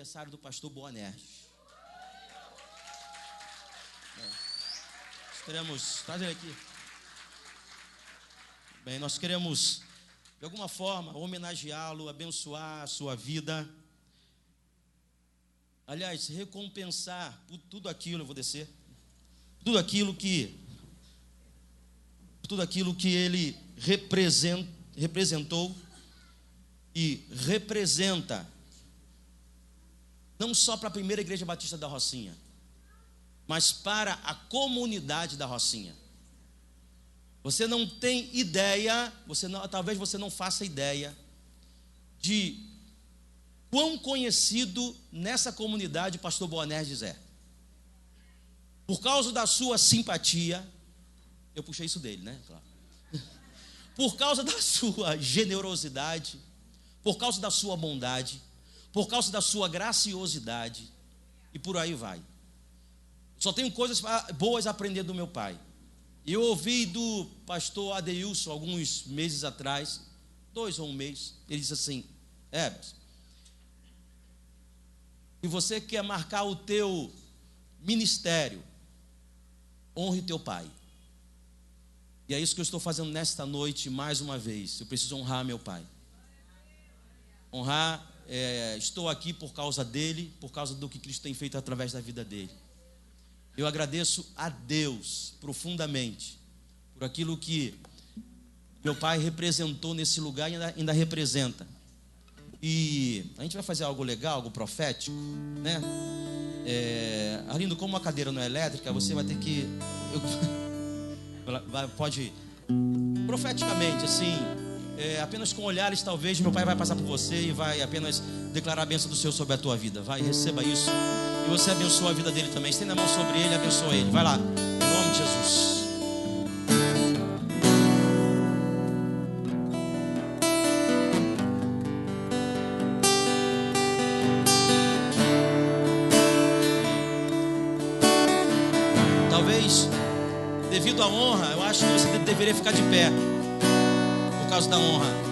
aniversário do pastor Boanerges. Traz ele aqui. Bem, nós queremos, de alguma forma, homenageá-lo, abençoar a sua vida. Aliás, recompensar por tudo aquilo, eu vou descer, tudo aquilo que ele representou e representa, não só para a primeira igreja batista da Rocinha, mas para a comunidade da Rocinha. Você não tem ideia, talvez você não faça ideia de quão conhecido nessa comunidade o pastor Boanerges é. Por causa da sua simpatia, eu puxei isso dele, né? Claro. Por causa da sua generosidade, por causa da sua bondade, por causa da sua graciosidade, e por aí vai. Só tenho coisas boas a aprender do meu pai. Eu ouvi do pastor Adeilson alguns meses atrás, 2 ou 1 mês, ele disse assim: Herbert, se você quer marcar o teu ministério, honre teu pai. E é isso que eu estou fazendo nesta noite, mais uma vez. Eu preciso honrar meu pai. Honrar, estou aqui por causa dele, por causa do que Cristo tem feito através da vida dele. Eu agradeço a Deus profundamente por aquilo que meu pai representou nesse lugar e ainda representa. E a gente vai fazer algo legal, algo profético, né? Arlindo, como a cadeira não é elétrica, você vai ter que... pode, profeticamente, assim, apenas com olhares, talvez, meu pai vai passar por você e vai apenas declarar a bênção do Senhor sobre a tua vida. Vai, receba isso. E você abençoa a vida dele também. Estenda a mão sobre ele, abençoa ele. Vai lá, em nome de Jesus. Talvez, devido à honra, eu acho que você deveria ficar de pé, por causa da honra. Amém.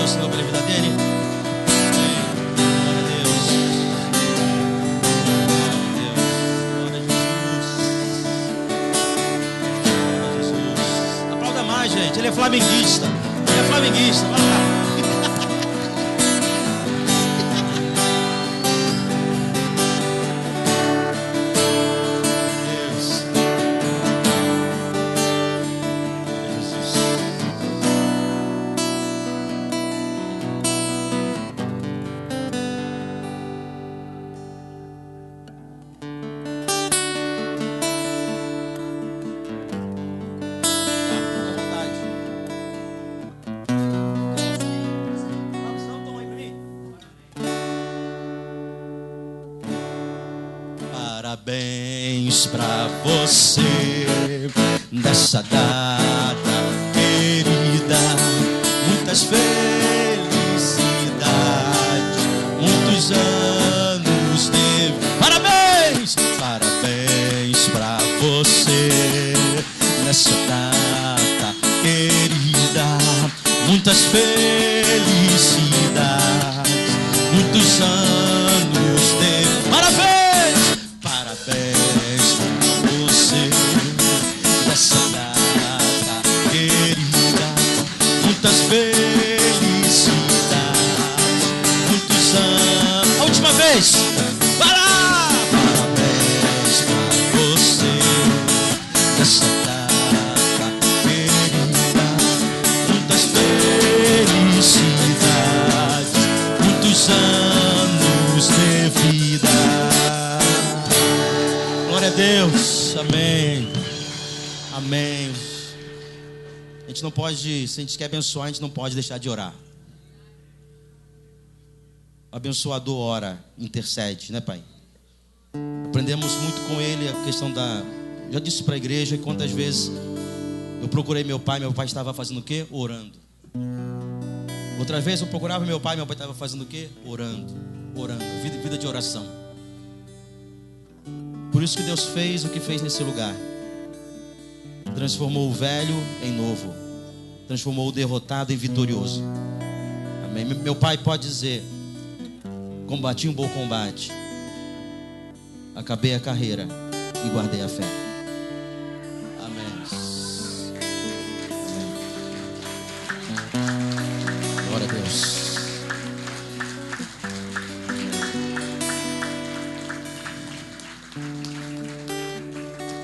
ao Senhor pela vida dele. Glória a Deus. Glória a Jesus. Glória a Jesus. Aplauda mais, gente. Ele é flamenguista. Ele é flamenguista. Vai lá. Parabéns pra você nessa data querida, muitas felicidades, muitos anos de... Parabéns! Parabéns pra você nessa data querida, muitas felicidades, muitos anos de... Parabéns! Parabéns pra você nessa data querida, muitas felicidades, muitos anos. A última vez! Parabéns pra você nessa data querida, muitas felicidades, muitos anos de vida. Glória a Deus, amém, amém. A gente não pode, se a gente quer abençoar, a gente não pode deixar de orar. O abençoador ora, intercede, né, Pai? Aprendemos muito com ele a questão da... Já disse para a igreja quantas vezes eu procurei meu pai estava fazendo o quê? Orando. Outra vez eu procurava meu pai estava fazendo o quê? Orando, vida de oração. Por isso que Deus fez o que fez nesse lugar. Transformou o velho em novo. Transformou o derrotado em vitorioso. Amém. Meu pai pode dizer: combati um bom combate, acabei a carreira e guardei a fé. Amém. Glória a Deus.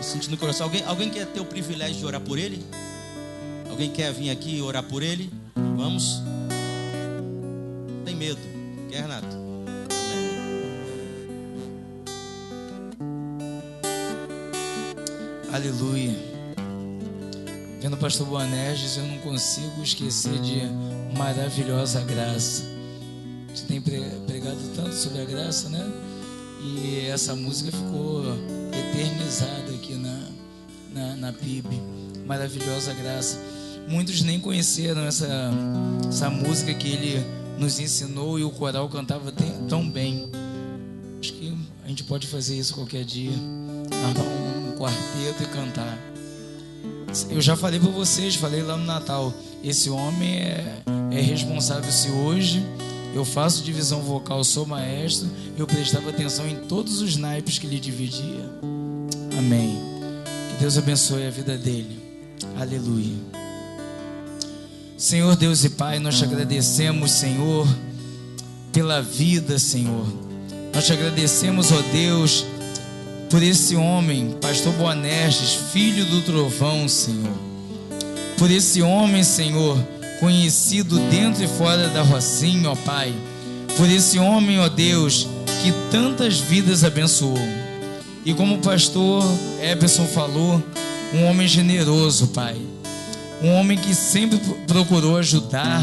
Sentindo o coração. Alguém quer ter o privilégio de orar por ele? Alguém quer vir aqui e orar por ele? Vamos? Tem medo? Quer, Renato? Amém. Aleluia. Vendo o pastor Boanerges, eu não consigo esquecer de maravilhosa graça. A gente tem pregado tanto sobre a graça, né? E essa música ficou eternizada aqui na PIB. Maravilhosa graça. Muitos nem conheceram essa música que ele nos ensinou e o coral cantava tão bem. Acho que a gente pode fazer isso qualquer dia, armar um quarteto e cantar. Eu já falei para vocês, falei lá no Natal, esse homem é responsável. Se hoje eu faço divisão vocal, sou maestro, eu prestava atenção em todos os naipes que ele dividia. Amém. Que Deus abençoe a vida dele. Aleluia. Senhor Deus e Pai, nós te agradecemos, Senhor, pela vida, Senhor. Nós te agradecemos, ó Deus, por esse homem, pastor Boanerges, filho do trovão, Senhor. Por esse homem, Senhor, conhecido dentro e fora da Rocinha, ó Pai. Por esse homem, ó Deus, que tantas vidas abençoou. E como o pastor Eberson falou, um homem generoso, Pai. Um homem que sempre procurou ajudar,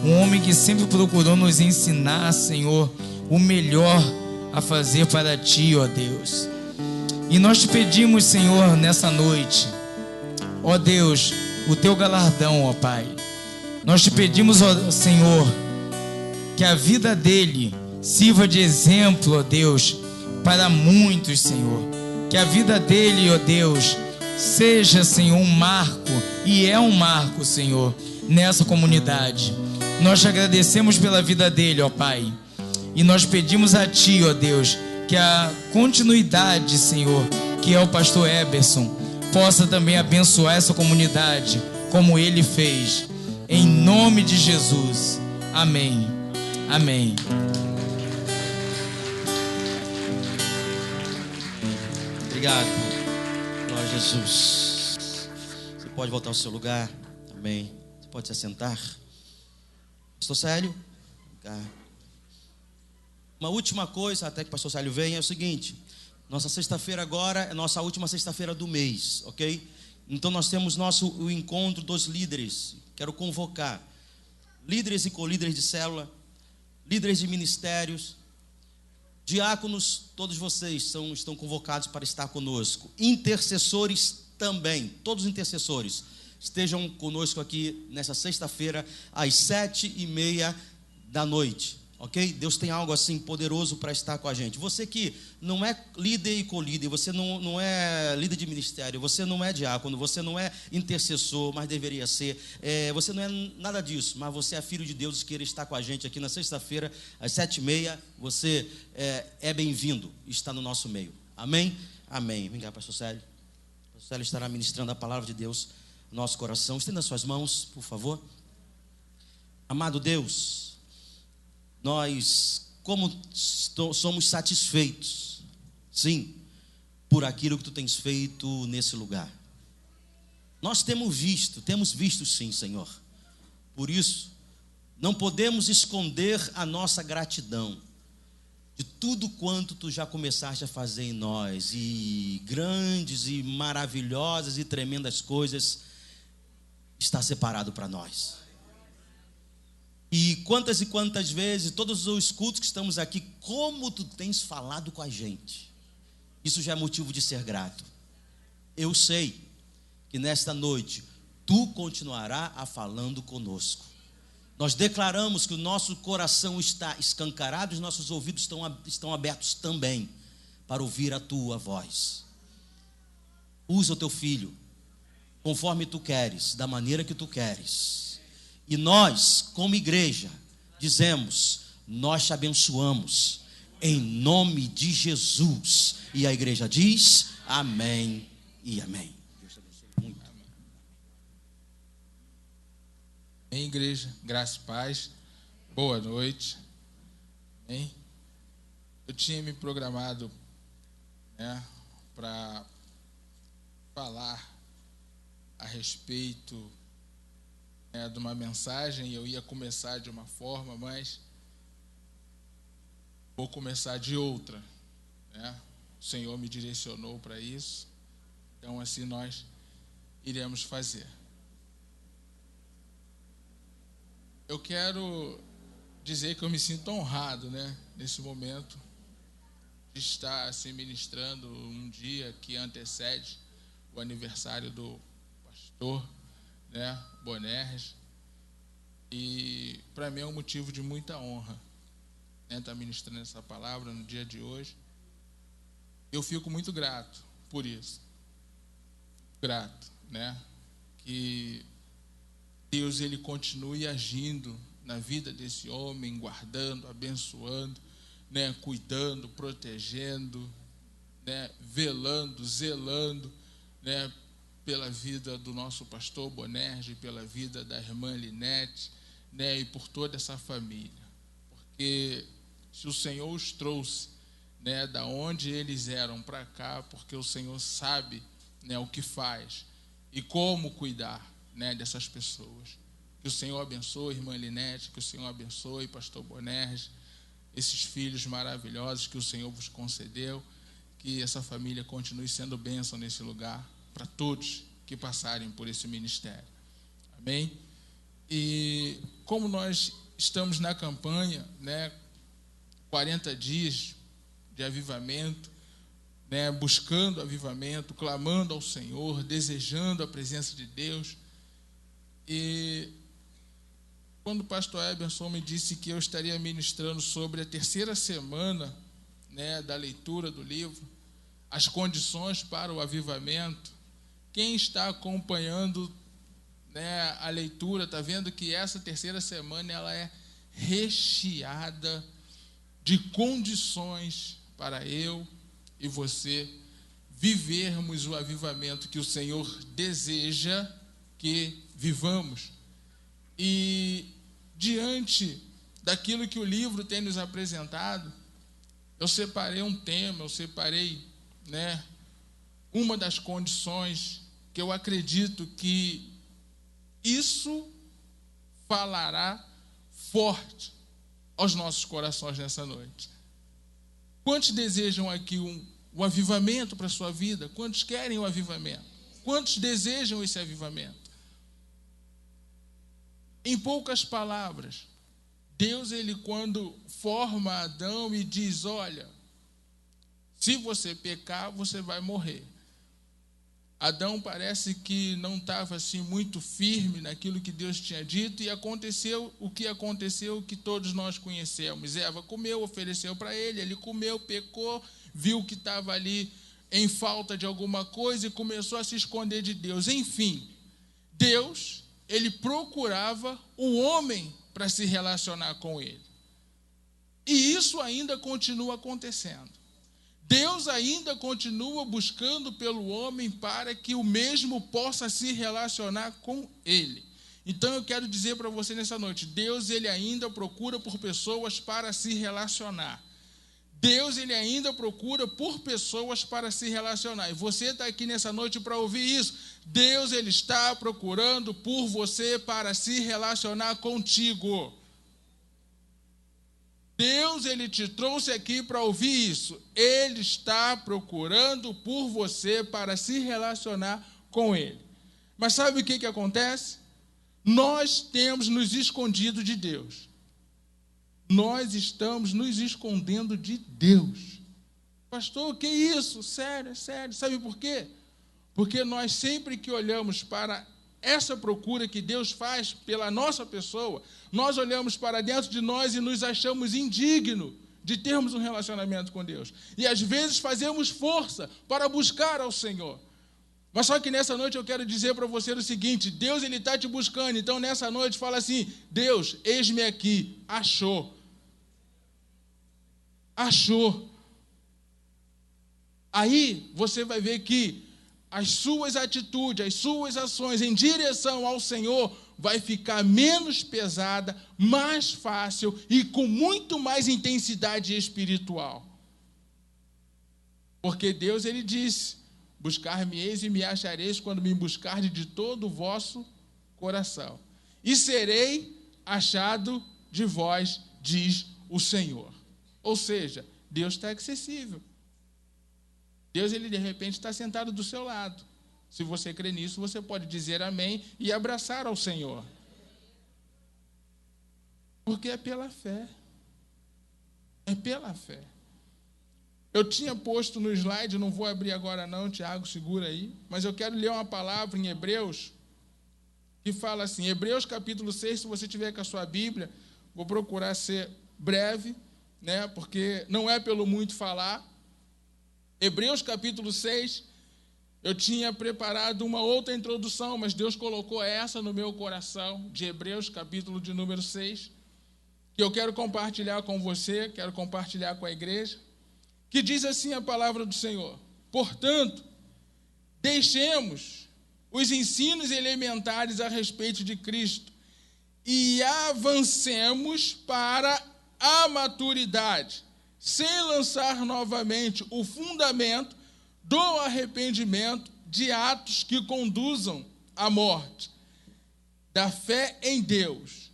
um homem que sempre procurou nos ensinar, Senhor, o melhor a fazer para Ti, ó Deus. E nós te pedimos, Senhor, nessa noite, ó Deus, o Teu galardão, ó Pai. Nós te pedimos, ó Senhor, que a vida dele sirva de exemplo, ó Deus, para muitos, Senhor. Que a vida dele, ó Deus, seja, Senhor, um marco, e é um marco, Senhor, nessa comunidade. Nós te agradecemos pela vida dele, ó Pai. E nós pedimos a Ti, ó Deus, que a continuidade, Senhor, que é o pastor Eberson, possa também abençoar essa comunidade, como ele fez. Em nome de Jesus. Amém. Amém. Obrigado. Glória a Jesus. Você pode voltar ao seu lugar. Amém. Você pode se assentar. Pastor Célio. Uma última coisa, até que o pastor Célio venha, é o seguinte: nossa sexta-feira agora é nossa última sexta-feira do mês, ok? Então nós temos o encontro dos líderes. Quero convocar líderes e colíderes de célula, líderes de ministérios, diáconos, todos vocês estão convocados para estar conosco. Intercessores também, todos os intercessores estejam conosco aqui nessa sexta-feira às 7:30 da noite, ok? Deus tem algo assim poderoso para estar com a gente. Você que não é líder e colíder, você não é líder de ministério, você não é diácono, você não é intercessor, mas deveria ser, você não é nada disso, mas você é filho de Deus e queira estar com a gente aqui na sexta-feira às 7:30, você é bem-vindo, está no nosso meio. Amém? Amém. Vem cá, pastor Célio. O pastor Célio estará ministrando a palavra de Deus no nosso coração. Estenda suas mãos, por favor. Amado Deus, nós, como somos satisfeitos, sim, por aquilo que Tu tens feito nesse lugar. Nós temos visto sim, Senhor. Por isso, não podemos esconder a nossa gratidão de tudo quanto Tu já começaste a fazer em nós, e grandes e maravilhosas e tremendas coisas está separado para nós. E quantas vezes, todos os cultos que estamos aqui, como Tu tens falado com a gente, isso já é motivo de ser grato. Eu sei que nesta noite Tu continuará a falando conosco. Nós declaramos que o nosso coração está escancarado, os nossos ouvidos estão abertos também para ouvir a Tua voz. Usa o Teu filho conforme Tu queres, da maneira que Tu queres. E nós, como igreja, dizemos: nós Te abençoamos em nome de Jesus. E a igreja diz: amém e amém. Deus te abençoe muito. Amém, igreja, graça e paz, boa noite. Amém. Eu tinha me programado, para falar a respeito de uma mensagem. Eu ia começar de uma forma, mas vou começar de outra, O Senhor me direcionou para isso, então assim nós iremos fazer. Eu quero dizer que eu me sinto honrado, nesse momento, de estar assim ministrando um dia que antecede o aniversário do pastor, Bonerges, e para mim é um motivo de muita honra, estar ministrando essa palavra no dia de hoje. Eu fico muito grato por isso, que Deus ele continue agindo na vida desse homem, guardando, abençoando, cuidando, protegendo, velando, zelando, pela vida do nosso pastor Bonerges, pela vida da irmã Linete, e por toda essa família. Porque se o Senhor os trouxe, da onde eles eram para cá, porque o Senhor sabe, o que faz e como cuidar, dessas pessoas. Que o Senhor abençoe irmã Linete, que o Senhor abençoe pastor Bonerges, esses filhos maravilhosos que o Senhor vos concedeu, que essa família continue sendo bênção nesse lugar para todos que passarem por esse ministério. Amém? E como nós estamos na campanha, 40 dias de avivamento, buscando avivamento, clamando ao Senhor, desejando a presença de Deus. E quando o pastor Eberson me disse que eu estaria ministrando sobre a terceira semana, da leitura do livro, as condições para o avivamento, quem está acompanhando, né, a leitura, está vendo que essa terceira semana ela é recheada de condições para eu e você vivermos o avivamento que o Senhor deseja que vivamos. E diante daquilo que o livro tem nos apresentado, eu separei um tema, eu separei, né, uma das condições que eu acredito que isso falará forte aos nossos corações nessa noite. Quantos desejam aqui um avivamento para a sua vida? Quantos querem o avivamento? Quantos desejam esse avivamento? Em poucas palavras, Deus, ele quando forma Adão e diz, olha, se você pecar, você vai morrer. Adão parece que não estava assim muito firme naquilo que Deus tinha dito, e aconteceu o que todos nós conhecemos. Eva comeu, ofereceu para ele comeu, pecou, viu que estava ali em falta de alguma coisa e começou a se esconder de Deus. Enfim, Deus, ele procurava o homem para se relacionar com ele. E isso ainda continua acontecendo. Deus ainda continua buscando pelo homem para que o mesmo possa se relacionar com ele. Então eu quero dizer para você nessa noite, Deus, ele ainda procura por pessoas para se relacionar. Deus, ele ainda procura por pessoas para se relacionar. E você está aqui nessa noite para ouvir isso. Deus, ele está procurando por você para se relacionar contigo. Deus, ele te trouxe aqui para ouvir isso. Ele está procurando por você para se relacionar com ele. Mas sabe o que acontece? Nós temos nos escondido de Deus. Nós estamos nos escondendo de Deus. Pastor, o que é isso? Sério, sério. Sabe por quê? Porque nós sempre que olhamos para essa procura que Deus faz pela nossa pessoa, nós olhamos para dentro de nós e nos achamos indignos de termos um relacionamento com Deus. E às vezes fazemos força para buscar ao Senhor. Mas só que nessa noite eu quero dizer para você o seguinte, Deus, ele está te buscando. Então nessa noite fala assim, Deus, eis-me aqui, achou. Achou. Aí você vai ver que as suas atitudes, as suas ações em direção ao Senhor vai ficar menos pesada, mais fácil e com muito mais intensidade espiritual. Porque Deus, ele disse, buscar-me-eis e me achareis quando me buscardes de todo o vosso coração. E serei achado de vós, diz o Senhor. Ou seja, Deus está acessível. Deus, ele de repente está sentado do seu lado. Se você crê nisso, você pode dizer amém e abraçar ao Senhor. Porque é pela fé. É pela fé. Eu tinha posto no slide, não vou abrir agora não, Tiago, segura aí, mas eu quero ler uma palavra em Hebreus, que fala assim, Hebreus capítulo 6, se você tiver com a sua Bíblia, vou procurar ser breve, né, porque não é pelo muito falar. Hebreus capítulo 6, eu tinha preparado uma outra introdução, mas Deus colocou essa no meu coração, de Hebreus capítulo de número 6, que eu quero compartilhar com você, quero compartilhar com a igreja, que diz assim a palavra do Senhor, portanto, deixemos os ensinos elementares a respeito de Cristo e avancemos para a maturidade, sem lançar novamente o fundamento do arrependimento de atos que conduzam à morte, da fé em Deus,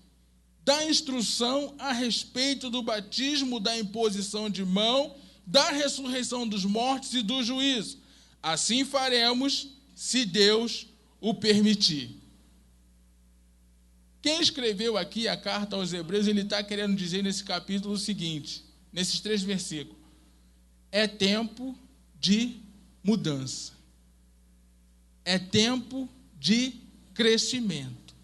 da instrução a respeito do batismo, da imposição de mão, da ressurreição dos mortos e do juízo. Assim faremos, se Deus o permitir. Quem escreveu aqui a carta aos Hebreus, ele está querendo dizer nesse capítulo o seguinte, nesses 3 versículos, é tempo de mudança, é tempo de crescimento,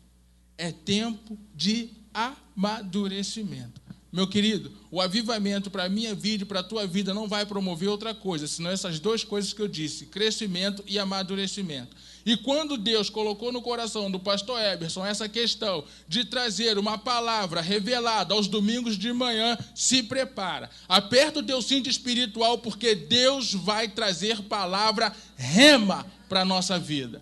é tempo de amadurecimento. Meu querido, o avivamento para a minha vida e para a tua vida não vai promover outra coisa, senão essas duas coisas que eu disse, crescimento e amadurecimento. E quando Deus colocou no coração do pastor Eberson essa questão de trazer uma palavra revelada aos domingos de manhã, se prepara. Aperta o teu cinto espiritual, porque Deus vai trazer palavra rema para a nossa vida.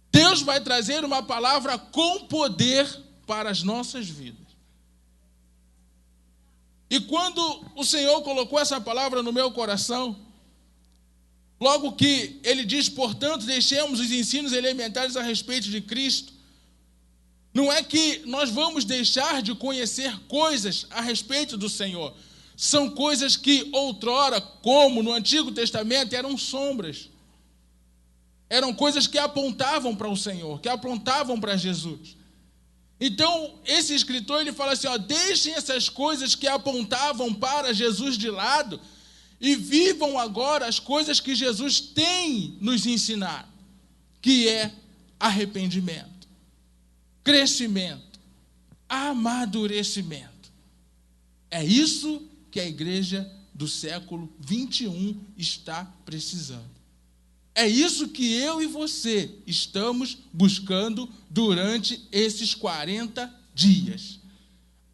Deus vai trazer uma palavra com poder para as nossas vidas. E quando o Senhor colocou essa palavra no meu coração, logo que ele diz, portanto, deixemos os ensinos elementares a respeito de Cristo, não é que nós vamos deixar de conhecer coisas a respeito do Senhor. São coisas que outrora, como no Antigo Testamento, eram sombras. Eram coisas que apontavam para o Senhor, que apontavam para Jesus. Então, esse escritor, ele fala assim, deixem essas coisas que apontavam para Jesus de lado e vivam agora as coisas que Jesus tem nos ensinado, que é arrependimento, crescimento, amadurecimento. É isso que a igreja do século 21 está precisando. É isso que eu e você estamos buscando durante esses 40 dias.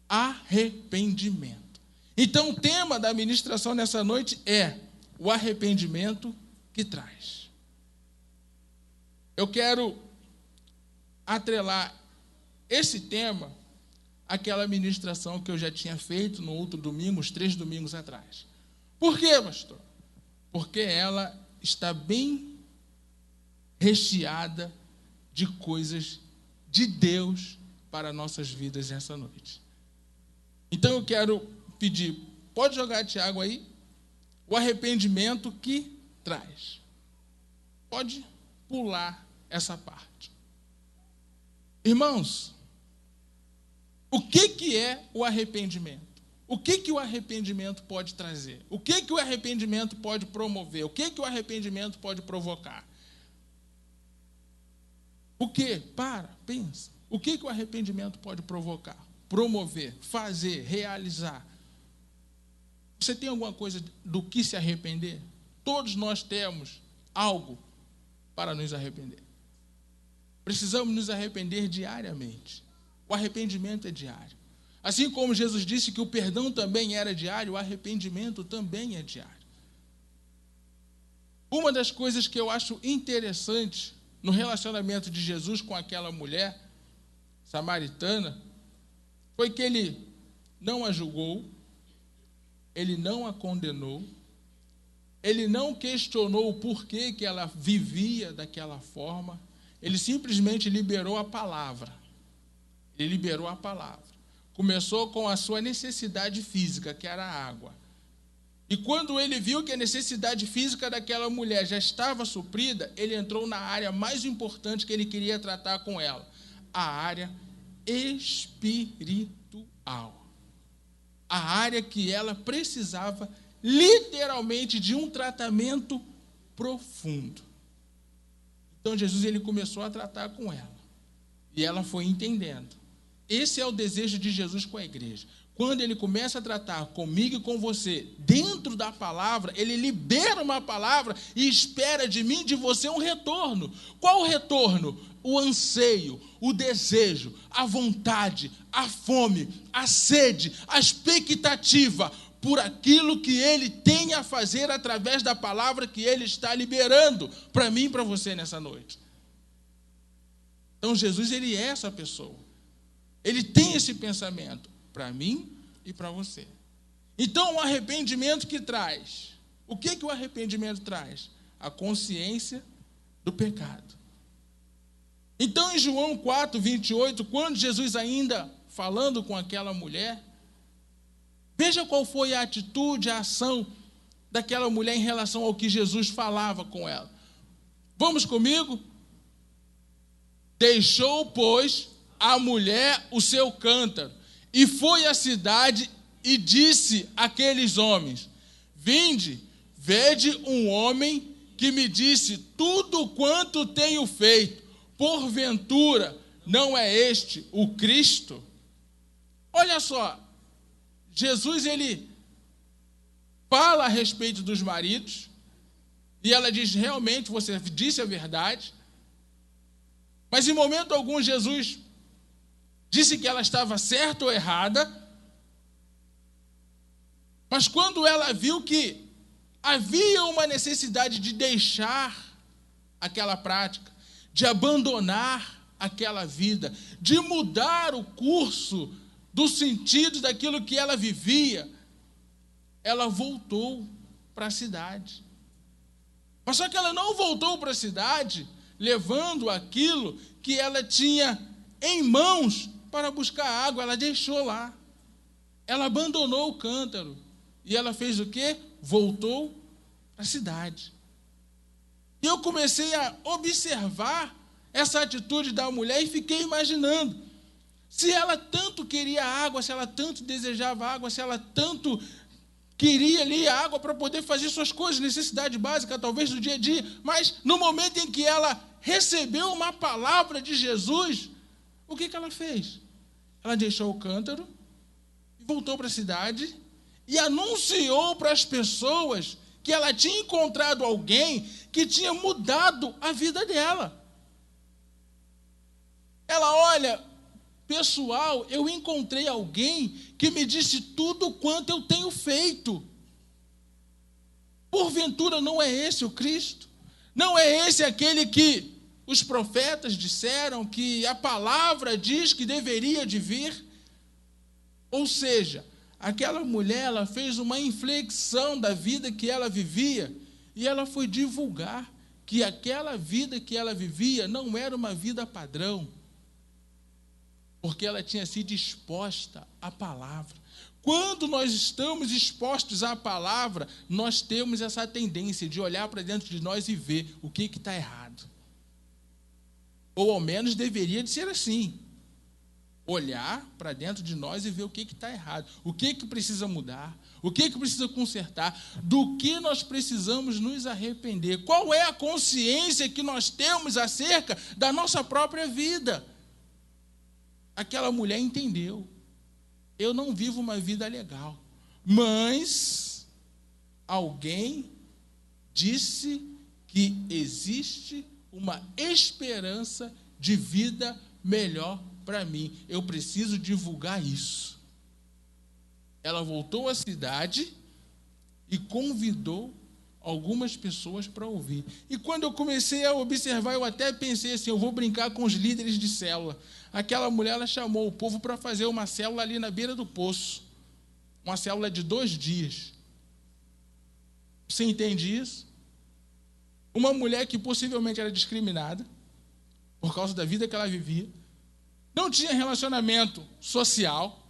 Arrependimento. Então, o tema da ministração nessa noite é o arrependimento que traz. Eu quero atrelar esse tema àquela ministração que eu já tinha feito no outro domingo, uns 3 domingos atrás. Por quê, pastor? Porque ela está bem recheada de coisas de Deus para nossas vidas nessa noite. Então eu quero pedir, pode jogar, Tiago, aí, o arrependimento que traz. Pode pular essa parte. Irmãos, o que é o arrependimento? O que o arrependimento pode trazer? O que o arrependimento pode promover? O que o arrependimento pode provocar? O que? Pensa. O que o arrependimento pode provocar? Promover, fazer, realizar. Você tem alguma coisa do que se arrepender? Todos nós temos algo para nos arrepender. Precisamos nos arrepender diariamente. O arrependimento é diário. Assim como Jesus disse que o perdão também era diário, o arrependimento também é diário. Uma das coisas que eu acho interessante no relacionamento de Jesus com aquela mulher samaritana foi que ele não a julgou, ele não a condenou, ele não questionou o porquê que ela vivia daquela forma, ele simplesmente liberou a palavra. Ele liberou a palavra. Começou com a sua necessidade física, que era a água. E quando ele viu que a necessidade física daquela mulher já estava suprida, ele entrou na área mais importante que ele queria tratar com ela, a área espiritual. A área que ela precisava literalmente de um tratamento profundo. Então Jesus, ele começou a tratar com ela. E ela foi entendendo. Esse é o desejo de Jesus com a igreja. Quando ele começa a tratar comigo e com você, dentro da palavra, ele libera uma palavra e espera de mim e de você um retorno. Qual o retorno? O anseio, o desejo, a vontade, a fome, a sede, a expectativa por aquilo que ele tem a fazer através da palavra que ele está liberando para mim e para você nessa noite. Então Jesus, ele é essa pessoa. Ele tem esse pensamento para mim e para você. Então, o arrependimento que traz. O que o arrependimento traz? A consciência do pecado. Então, em João 4, 28, quando Jesus ainda falando com aquela mulher, veja qual foi a atitude, a ação daquela mulher em relação ao que Jesus falava com ela. Vamos comigo? Deixou, pois, a mulher o seu cântaro, e foi à cidade e disse àqueles homens: vinde, vede um homem que me disse tudo quanto tenho feito. Porventura, não é este o Cristo? Olha só, Jesus, ele fala a respeito dos maridos, e ela diz, realmente, você disse a verdade. Mas em momento algum, Jesus disse que ela estava certa ou errada. Mas quando ela viu que havia uma necessidade de deixar aquela prática, de abandonar aquela vida, de mudar o curso do sentido daquilo que ela vivia, ela voltou para a cidade. Mas só que ela não voltou para a cidade levando aquilo que ela tinha em mãos para buscar água, ela deixou lá. Ela abandonou o cântaro. E ela fez o quê? Voltou para a cidade. E eu comecei a observar essa atitude da mulher e fiquei imaginando, se ela tanto queria água, se ela tanto desejava água, se ela tanto queria ali a água para poder fazer suas coisas, necessidade básica, talvez do dia a dia, mas no momento em que ela recebeu uma palavra de Jesus, o que ela fez? Ela deixou o cântaro, voltou para a cidade e anunciou para as pessoas que ela tinha encontrado alguém que tinha mudado a vida dela. Ela, olha, pessoal, eu encontrei alguém que me disse tudo quanto eu tenho feito. Porventura não é esse o Cristo? Não é esse aquele que os profetas disseram, que a palavra diz que deveria de vir? Ou seja, aquela mulher, ela fez uma inflexão da vida que ela vivia e ela foi divulgar que aquela vida que ela vivia não era uma vida padrão, porque ela tinha sido exposta à palavra. Quando nós estamos expostos à palavra, nós temos essa tendência de olhar para dentro de nós e ver o que está errado. Ou ao menos deveria de ser assim. Olhar para dentro de nós e ver o que está errado, o que precisa mudar, o que precisa consertar, do que nós precisamos nos arrepender, qual é a consciência que nós temos acerca da nossa própria vida. Aquela mulher entendeu, eu não vivo uma vida legal, mas alguém disse que existe uma esperança de vida melhor para mim, eu preciso divulgar isso. Ela voltou à cidade e convidou algumas pessoas para ouvir. E quando eu comecei a observar, eu até pensei assim, eu vou brincar com os líderes de célula. Aquela mulher, ela chamou o povo para fazer uma célula ali na beira do poço. Uma célula de 2 dias. Você entende isso? Uma mulher que possivelmente era discriminada por causa da vida que ela vivia, não tinha relacionamento social,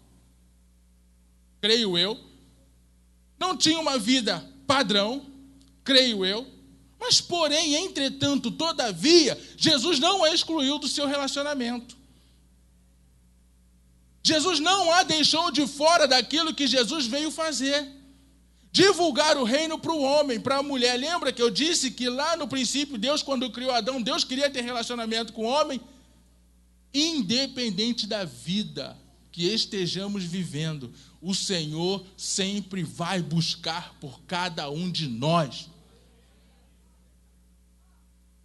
creio eu, não tinha uma vida padrão, creio eu, mas porém, entretanto, todavia, Jesus não a excluiu do seu relacionamento. Jesus não a deixou de fora daquilo que Jesus veio fazer. Divulgar o reino para o homem, para a mulher. Lembra que eu disse que lá no princípio, Deus, quando criou Adão, Deus queria ter relacionamento com o homem? Independente da vida que estejamos vivendo, o Senhor sempre vai buscar por cada um de nós.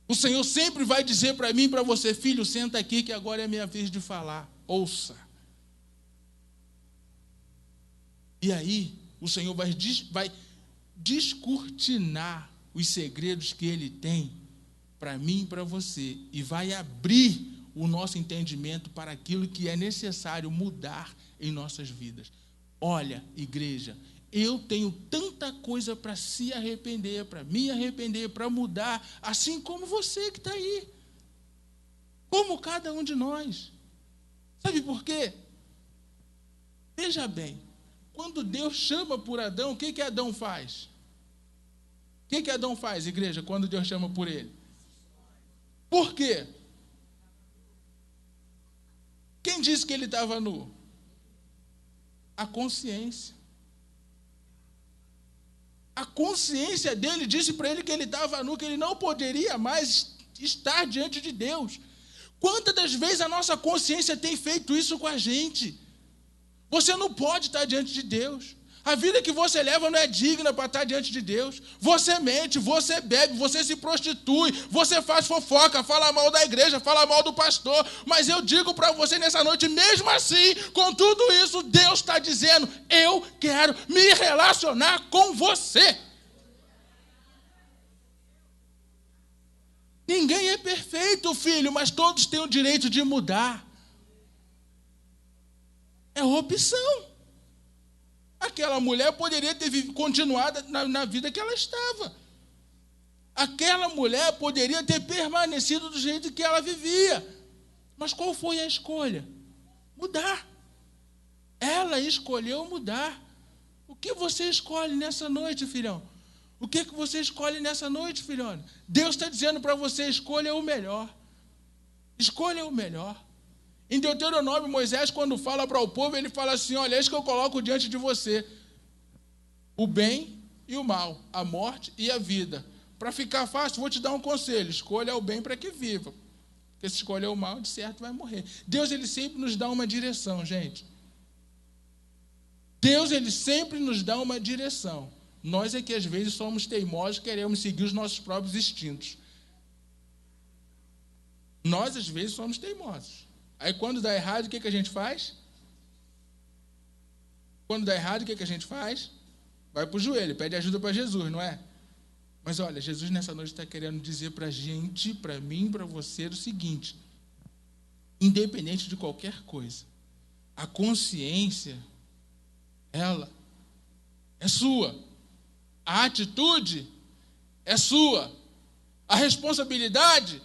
O Senhor sempre vai dizer para mim e para você, filho, senta aqui que agora é a minha vez de falar. Ouça. E aí, o Senhor vai descortinar os segredos que Ele tem para mim e para você, e vai abrir o nosso entendimento para aquilo que é necessário mudar em nossas vidas. Olha, igreja, eu tenho tanta coisa para se arrepender, para me arrepender, para mudar, assim como você que está aí, como cada um de nós. Sabe por quê? Veja bem, quando Deus chama por Adão, o que Adão faz? O que Adão faz, igreja, quando Deus chama por ele? Por quê? Quem disse que ele estava nu? A consciência. A consciência dele disse para ele que ele estava nu, que ele não poderia mais estar diante de Deus. Quantas das vezes a nossa consciência tem feito isso com a gente? Você não pode estar diante de Deus. A vida que você leva não é digna para estar diante de Deus. Você mente, você bebe, você se prostitui, você faz fofoca, fala mal da igreja, fala mal do pastor. Mas eu digo para você nessa noite, mesmo assim, com tudo isso, Deus está dizendo, eu quero me relacionar com você. Ninguém é perfeito, filho, mas todos têm o direito de mudar. É opção. Aquela mulher poderia ter continuado na vida que ela estava. Aquela mulher poderia ter permanecido do jeito que ela vivia. Mas qual foi a escolha? Mudar. Ela escolheu mudar. O que você escolhe nessa noite, filhão? O que você escolhe nessa noite, filhona? Deus está dizendo para você, escolha o melhor. Escolha o melhor. Em Deuteronômio, Moisés, quando fala para o povo, ele fala assim, olha, eis que eu coloco diante de você o bem e o mal, a morte e a vida. Para ficar fácil, vou te dar um conselho, escolha o bem para que viva. Porque se escolher o mal, de certo vai morrer. Deus, ele sempre nos dá uma direção, gente. Deus, ele sempre nos dá uma direção. Nós é que às vezes somos teimosos, queremos seguir os nossos próprios instintos. Nós às vezes somos teimosos. Aí quando dá errado, o que a gente faz? Quando dá errado, o que a gente faz? Vai para o joelho, pede ajuda para Jesus, não é? Mas olha, Jesus nessa noite está querendo dizer para a gente, para mim, para você, o seguinte: independente de qualquer coisa, a consciência, ela é sua. A atitude é sua. A responsabilidade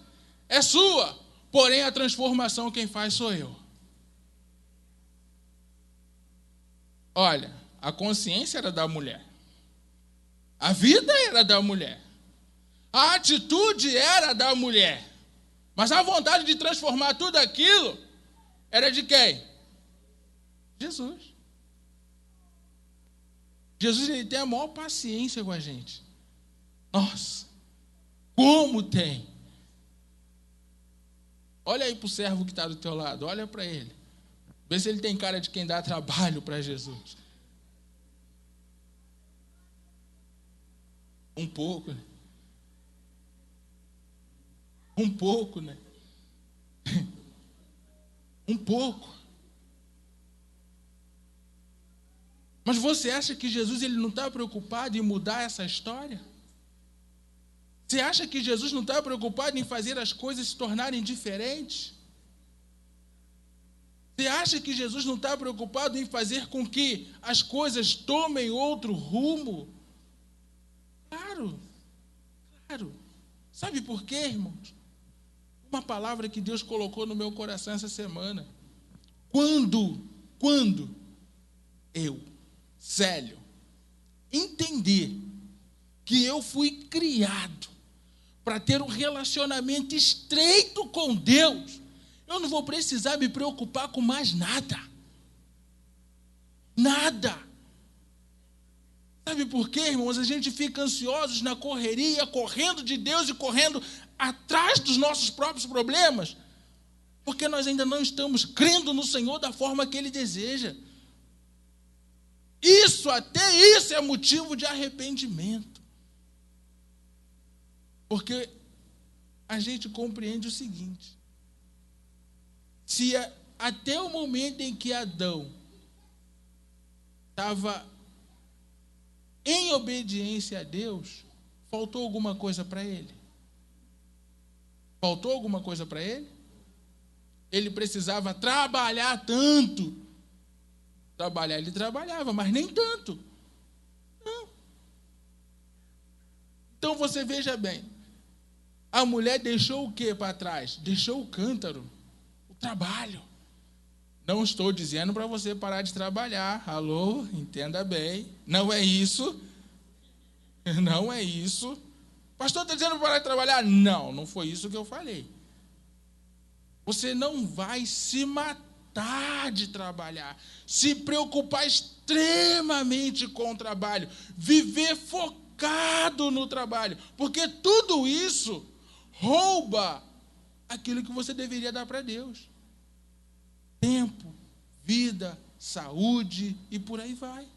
é sua. Porém, a transformação quem faz sou eu. Olha, a consciência era da mulher. A vida era da mulher. A atitude era da mulher. Mas a vontade de transformar tudo aquilo era de quem? Jesus. Jesus, ele tem a maior paciência com a gente. Nossa, como tem. Olha aí para o servo que está do teu lado, olha para ele. Vê se ele tem cara de quem dá trabalho para Jesus. Um pouco, né? Um pouco, né? Um pouco. Mas você acha que Jesus, ele não está preocupado em mudar essa história? Você acha que Jesus não está preocupado em fazer as coisas se tornarem diferentes? Você acha que Jesus não está preocupado em fazer com que as coisas tomem outro rumo? Claro, claro. Sabe por quê, irmãos? Uma palavra que Deus colocou no meu coração essa semana. Quando eu, Célio, entender que eu fui criado para ter um relacionamento estreito com Deus, eu não vou precisar me preocupar com mais nada. Nada. Sabe por quê, irmãos? A gente fica ansiosos na correria, correndo de Deus e correndo atrás dos nossos próprios problemas, porque nós ainda não estamos crendo no Senhor da forma que Ele deseja. Até isso é motivo de arrependimento. Porque a gente compreende o seguinte: se até o momento em que Adão estava em obediência a Deus, faltou alguma coisa para ele? Faltou alguma coisa para ele? Ele precisava trabalhar tanto. Trabalhar, ele trabalhava, mas nem tanto. Não. Então você veja bem, a mulher deixou o que para trás? Deixou o cântaro, o trabalho. Não estou dizendo para você parar de trabalhar. Alô, entenda bem. Não é isso. Não é isso. Pastor, está dizendo para parar de trabalhar? Não, não foi isso que eu falei. Você não vai se matar de trabalhar, se preocupar extremamente com o trabalho, viver focado no trabalho, porque tudo isso rouba aquilo que você deveria dar para Deus. Tempo, vida, saúde e por aí vai.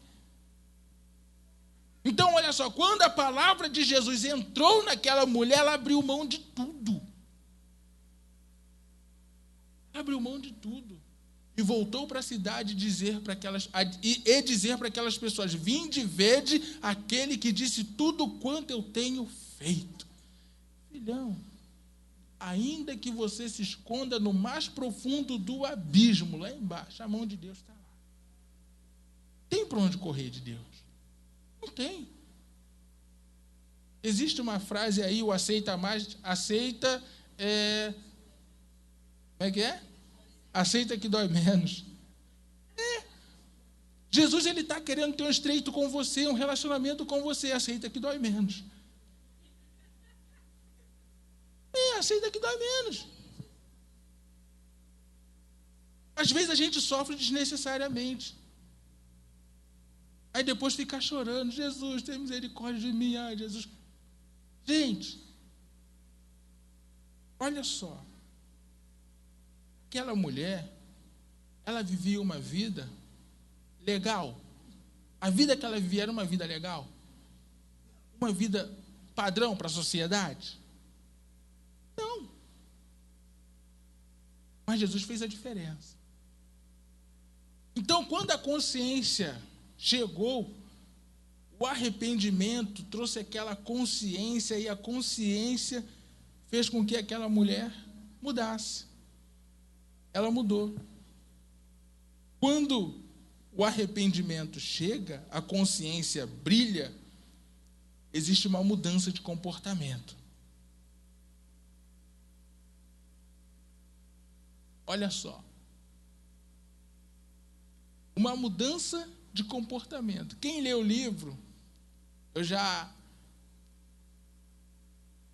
Então, olha só, quando a palavra de Jesus entrou naquela mulher, ela abriu mão de tudo. Abriu mão de tudo. E voltou para a cidade dizer para aquelas pessoas: vinde, vede aquele que disse tudo quanto eu tenho feito. Filhão, ainda que você se esconda no mais profundo do abismo, lá embaixo, a mão de Deus está lá. Tem para onde correr de Deus? Não tem. Existe uma frase aí, o aceita mais, como é que é? Aceita que dói menos. Jesus, ele está querendo ter um estreito com você, um relacionamento com você. Aceita que dói menos. Aceita que dói menos. Às vezes a gente sofre desnecessariamente. Aí depois fica chorando: Jesus, tem misericórdia de mim. Ai, Jesus. Gente, olha só. Aquela mulher, ela vivia uma vida legal. A vida que ela vivia era uma vida legal? Uma vida padrão para a sociedade? Não. Mas Jesus fez a diferença. Então, quando a consciência chegou, o arrependimento trouxe aquela consciência, e a consciência fez com que aquela mulher mudasse. Ela mudou. Quando o arrependimento chega, a consciência brilha, existe uma mudança de comportamento. Olha só. Uma mudança de comportamento. Quem lê o livro, eu já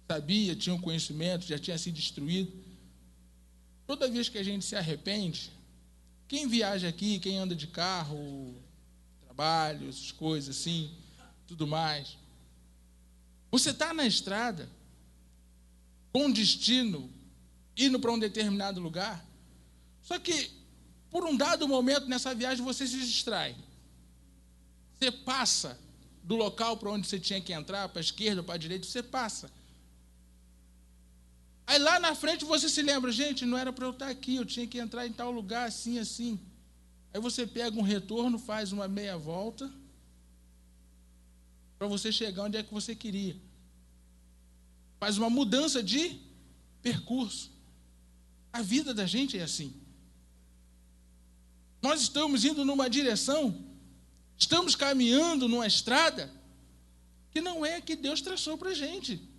sabia, tinha um conhecimento, já tinha sido instruído. Toda vez que a gente se arrepende, quem viaja aqui, quem anda de carro, trabalho, essas coisas assim, tudo mais, você está na estrada, com destino, indo para um determinado lugar, só que, por um dado momento nessa viagem, você se distrai. Você passa do local para onde você tinha que entrar, para a esquerda, para a direita, você passa. Aí lá na frente você se lembra: gente, não era para eu estar aqui, eu tinha que entrar em tal lugar, assim, assim. Aí você pega um retorno, faz uma meia volta, para você chegar onde é que você queria. Faz uma mudança de percurso. A vida da gente é assim. Nós estamos indo numa direção, estamos caminhando numa estrada que não é a que Deus traçou para a gente.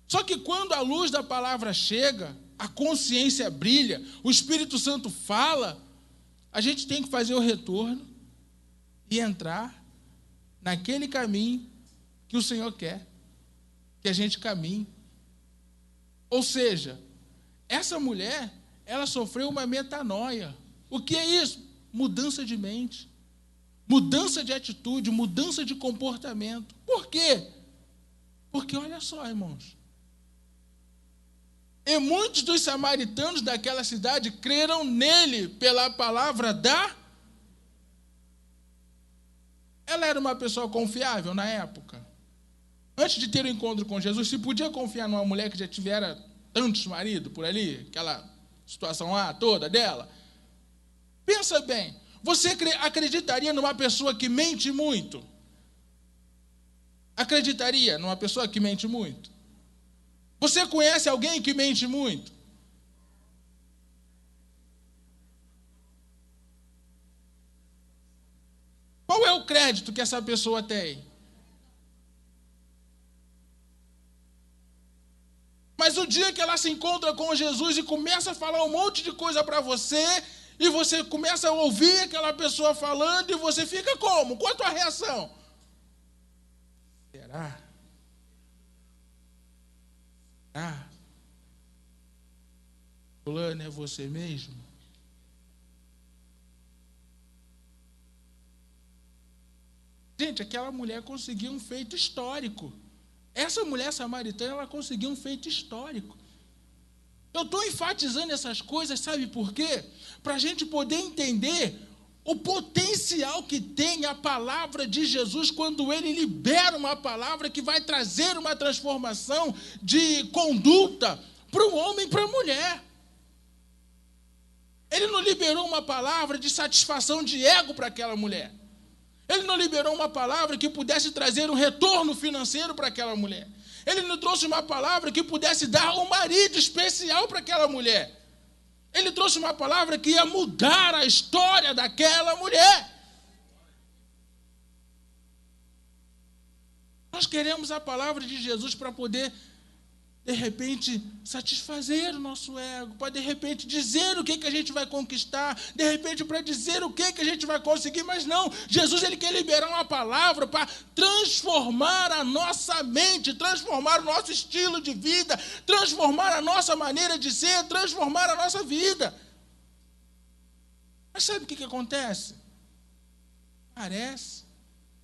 Só que quando a luz da palavra chega, a consciência brilha, o Espírito Santo fala, a gente tem que fazer o retorno e entrar naquele caminho que o Senhor quer que a gente caminhe. Ou seja, essa mulher, ela sofreu uma metanoia. O que é isso? Mudança de mente, mudança de atitude, mudança de comportamento. Por quê? Porque olha só, irmãos, e muitos dos samaritanos daquela cidade creram nele pela palavra Ela era uma pessoa confiável na época. Antes de ter o encontro com Jesus, se podia confiar numa mulher que já tivera tantos maridos por ali, aquela situação lá toda dela? Pensa bem, você acreditaria numa pessoa que mente muito? Acreditaria numa pessoa que mente muito? Você conhece alguém que mente muito? Qual é o crédito que essa pessoa tem? Mas o dia que ela se encontra com Jesus e começa a falar um monte de coisa para você, e você começa a ouvir aquela pessoa falando, e você fica como? Qual a tua reação? Será? Fulano, é você mesmo? Gente, aquela mulher conseguiu um feito histórico. Essa mulher samaritana, ela conseguiu um feito histórico. Eu estou enfatizando essas coisas, sabe por quê? Para a gente poder entender o potencial que tem a palavra de Jesus quando ele libera uma palavra que vai trazer uma transformação de conduta para o homem e para a mulher. Ele não liberou uma palavra de satisfação de ego para aquela mulher. Ele não liberou uma palavra que pudesse trazer um retorno financeiro para aquela mulher. Ele não trouxe uma palavra que pudesse dar um marido especial para aquela mulher. Ele trouxe uma palavra que ia mudar a história daquela mulher. Nós queremos a palavra de Jesus para poder, de repente, satisfazer o nosso ego, para, de repente, dizer o que a gente vai conquistar, de repente, para dizer o que a gente vai conseguir, mas não. Jesus, ele quer liberar uma palavra para transformar a nossa mente, transformar o nosso estilo de vida, transformar a nossa maneira de ser, transformar a nossa vida. Mas sabe o que acontece? Parece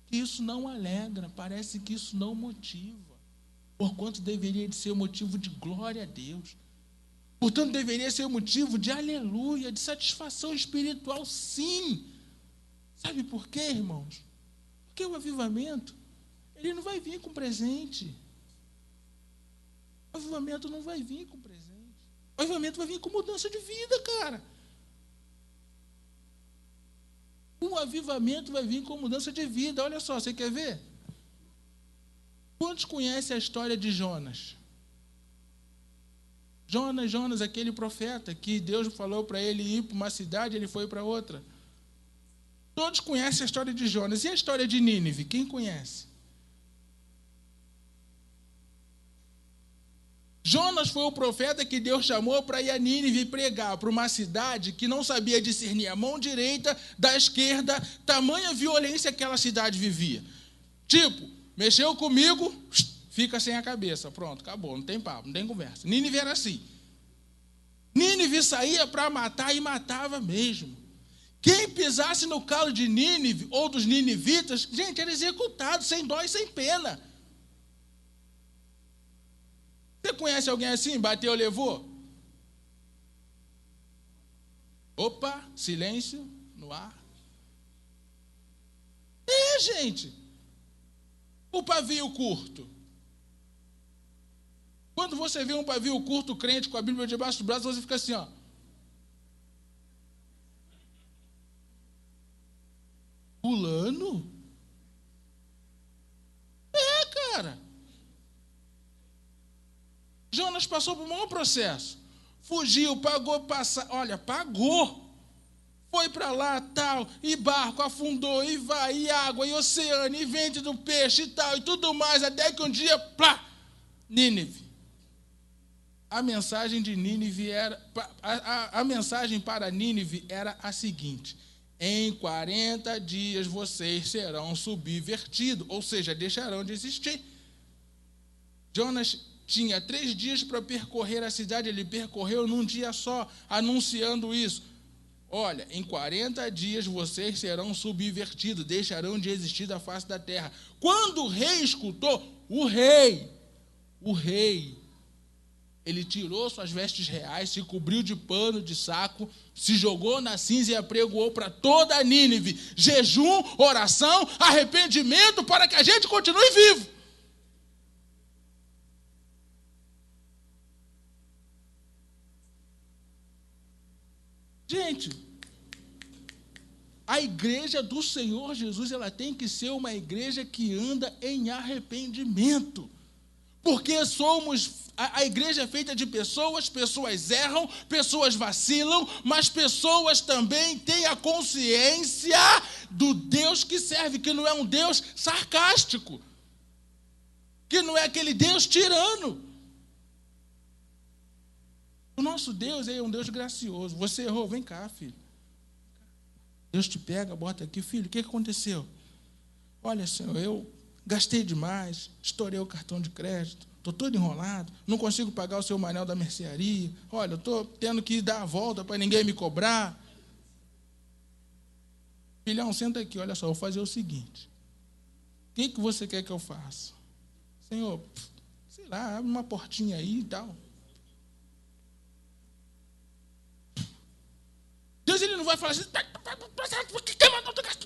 que isso não alegra, parece que isso não motiva. Porquanto deveria de ser motivo de glória a Deus. Portanto, deveria ser motivo de aleluia, de satisfação espiritual, sim. Sabe por quê, irmãos? Porque o avivamento, ele não vai vir com presente. O avivamento não vai vir com presente. O avivamento vai vir com mudança de vida, cara. O avivamento vai vir com mudança de vida. Olha só, você quer ver? Quantos conhecem a história de Jonas? Jonas, aquele profeta que Deus falou para ele ir para uma cidade, ele foi para outra. Todos conhecem a história de Jonas. E a história de Nínive? Quem conhece? Jonas foi o profeta que Deus chamou para ir a Nínive pregar para uma cidade que não sabia discernir a mão direita da esquerda, tamanha violência que aquela cidade vivia. Tipo, mexeu comigo, fica sem a cabeça. Pronto, acabou, não tem papo, não tem conversa. Nínive era assim. Nínive saía para matar e matava mesmo. Quem pisasse no calo de Nínive ou dos ninivitas, gente, era executado, sem dó e sem pena. Você conhece alguém assim? Bateu, levou? Opa, silêncio no ar. Gente. O pavio curto. Quando você vê um pavio curto, crente com a Bíblia debaixo do braço, você fica assim, ó. Fulano? Cara. Jonas passou por um maior processo. Fugiu, pagou, pagou. Foi para lá, tal, e barco afundou, e vai, e água, e oceano, e vende do peixe, e tal, e tudo mais, até que um dia, plá, Nínive. A mensagem de Nínive era, a mensagem para Nínive era a seguinte: em 40 dias vocês serão subvertidos, ou seja, deixarão de existir. Jonas tinha 3 dias para percorrer a cidade, ele percorreu num dia só, anunciando isso. Olha, em 40 dias vocês serão subvertidos, deixarão de existir da face da terra. Quando o rei escutou, o rei, ele tirou suas vestes reais, se cobriu de pano, de saco, se jogou na cinza e apregoou para toda a Nínive: jejum, oração, arrependimento para que a gente continue vivo. Gente, a igreja do Senhor Jesus, ela tem que ser uma igreja que anda em arrependimento. Porque a igreja é feita de pessoas erram, pessoas vacilam, mas pessoas também têm a consciência do Deus que serve, que não é um Deus sarcástico, que não é aquele Deus tirano. O nosso Deus é um Deus gracioso. Você errou, vem cá, filho. Deus te pega, bota aqui, filho, o que aconteceu? Olha, Senhor, eu gastei demais, estourei o cartão de crédito, estou todo enrolado, não consigo pagar o seu manel da mercearia, olha, eu estou tendo que dar a volta para ninguém me cobrar. Filhão, senta aqui, olha só, eu vou fazer o seguinte: o que você quer que eu faça? Senhor, sei lá, abre uma portinha aí e tal. Deus, ele não vai falar assim,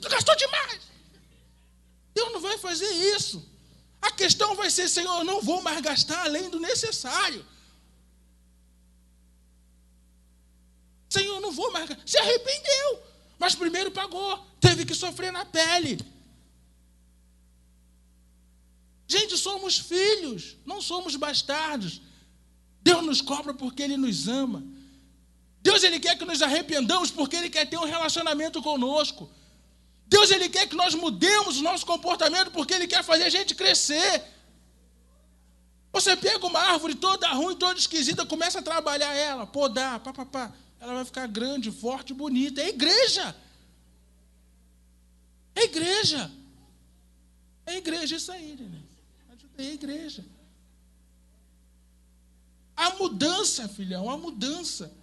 tu gastou demais. Deus não vai fazer isso. A questão vai ser, Senhor, eu não vou mais gastar além do necessário. Senhor, eu não vou mais gastar. Se arrependeu, mas primeiro pagou. Teve que sofrer na pele. Gente, somos filhos, não somos bastardos. Deus nos cobra porque Ele nos ama. Deus, Ele quer que nos arrependamos porque Ele quer ter um relacionamento conosco. Deus, Ele quer que nós mudemos o nosso comportamento porque Ele quer fazer a gente crescer. Você pega uma árvore toda ruim, toda esquisita, começa a trabalhar ela, podar, papapá. Ela vai ficar grande, forte, bonita. É igreja. É igreja. É igreja isso aí, né? É igreja. A mudança, filhão, a mudança.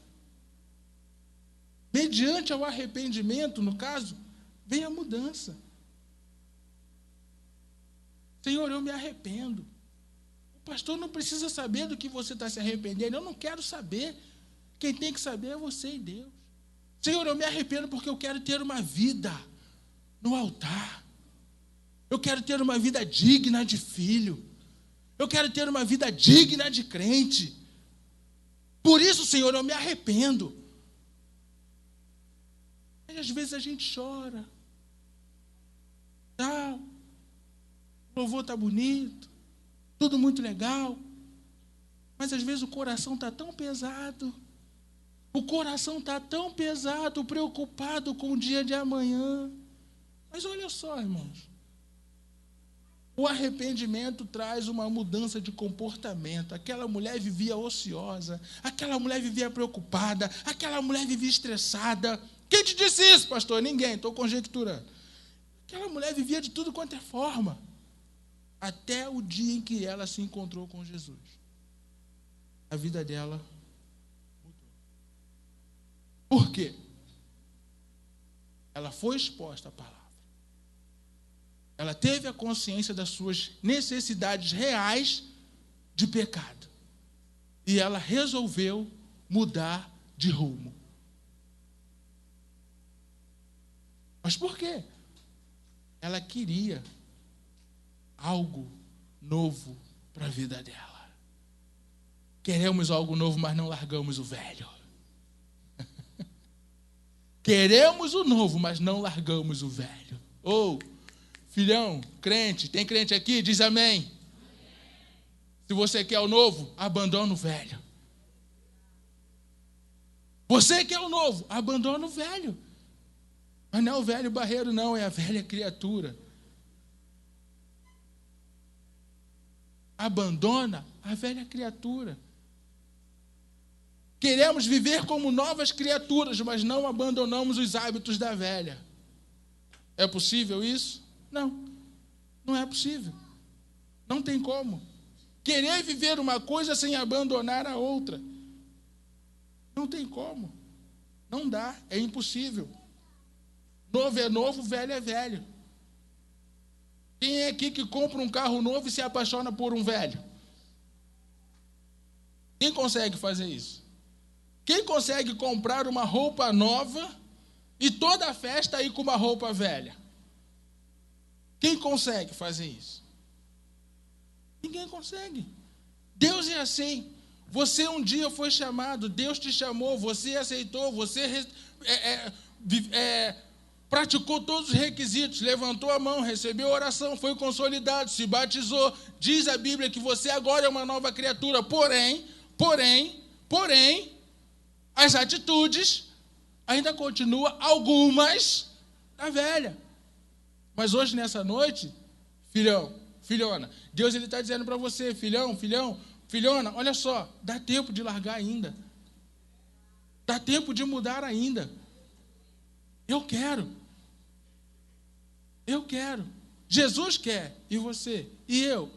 Mediante ao arrependimento, no caso, vem a mudança. Senhor, eu me arrependo. O pastor não precisa saber do que você está se arrependendo. Eu não quero saber. Quem tem que saber é você e Deus. Senhor, eu me arrependo porque eu quero ter uma vida no altar. Eu quero ter uma vida digna de filho. Eu quero ter uma vida digna de crente. Por isso, Senhor, eu me arrependo. E às vezes a gente chora. Tá, o louvor está bonito. Tudo muito legal. Mas às vezes o coração está tão pesado. O coração está tão pesado, preocupado com o dia de amanhã. Mas olha só, irmãos. O arrependimento traz uma mudança de comportamento. Aquela mulher vivia ociosa, aquela mulher vivia preocupada, aquela mulher vivia estressada. Quem te disse isso, pastor? Ninguém, estou conjecturando. Aquela mulher vivia de tudo quanto é forma, até o dia em que ela se encontrou com Jesus. A vida dela mudou. Por quê? Ela foi exposta à palavra. Ela teve a consciência das suas necessidades reais de pecado. E ela resolveu mudar de rumo. Mas por quê? Ela queria algo novo para a vida dela. Queremos algo novo, mas não largamos o velho. Queremos o novo, mas não largamos o velho. Ou, filhão, crente, tem crente aqui? Diz amém. Se você quer o novo, abandona o velho. Você quer o novo, abandona o velho. Mas não é o velho barreiro, não, é a velha criatura. Abandona a velha criatura. Queremos viver como novas criaturas, mas não abandonamos os hábitos da velha. É possível isso? Não, não é possível. Não tem como. Querer viver uma coisa sem abandonar a outra. Não tem como. Não dá, é impossível. Novo é novo, velho é velho. Quem é aqui que compra um carro novo e se apaixona por um velho? Quem consegue fazer isso? Quem consegue comprar uma roupa nova e toda a festa ir com uma roupa velha? Quem consegue fazer isso? Ninguém consegue. Deus é assim. Você um dia foi chamado, Deus te chamou, você aceitou, você praticou todos os requisitos, levantou a mão, recebeu a oração, foi consolidado, se batizou. Diz a Bíblia que você agora é uma nova criatura. Porém, as atitudes ainda continuam algumas da velha. Mas hoje, nessa noite, filhão, filhona, Deus está dizendo para você, filhão, filhona, olha só, dá tempo de largar ainda. Dá tempo de mudar ainda. Eu quero. Jesus quer. E você? E eu?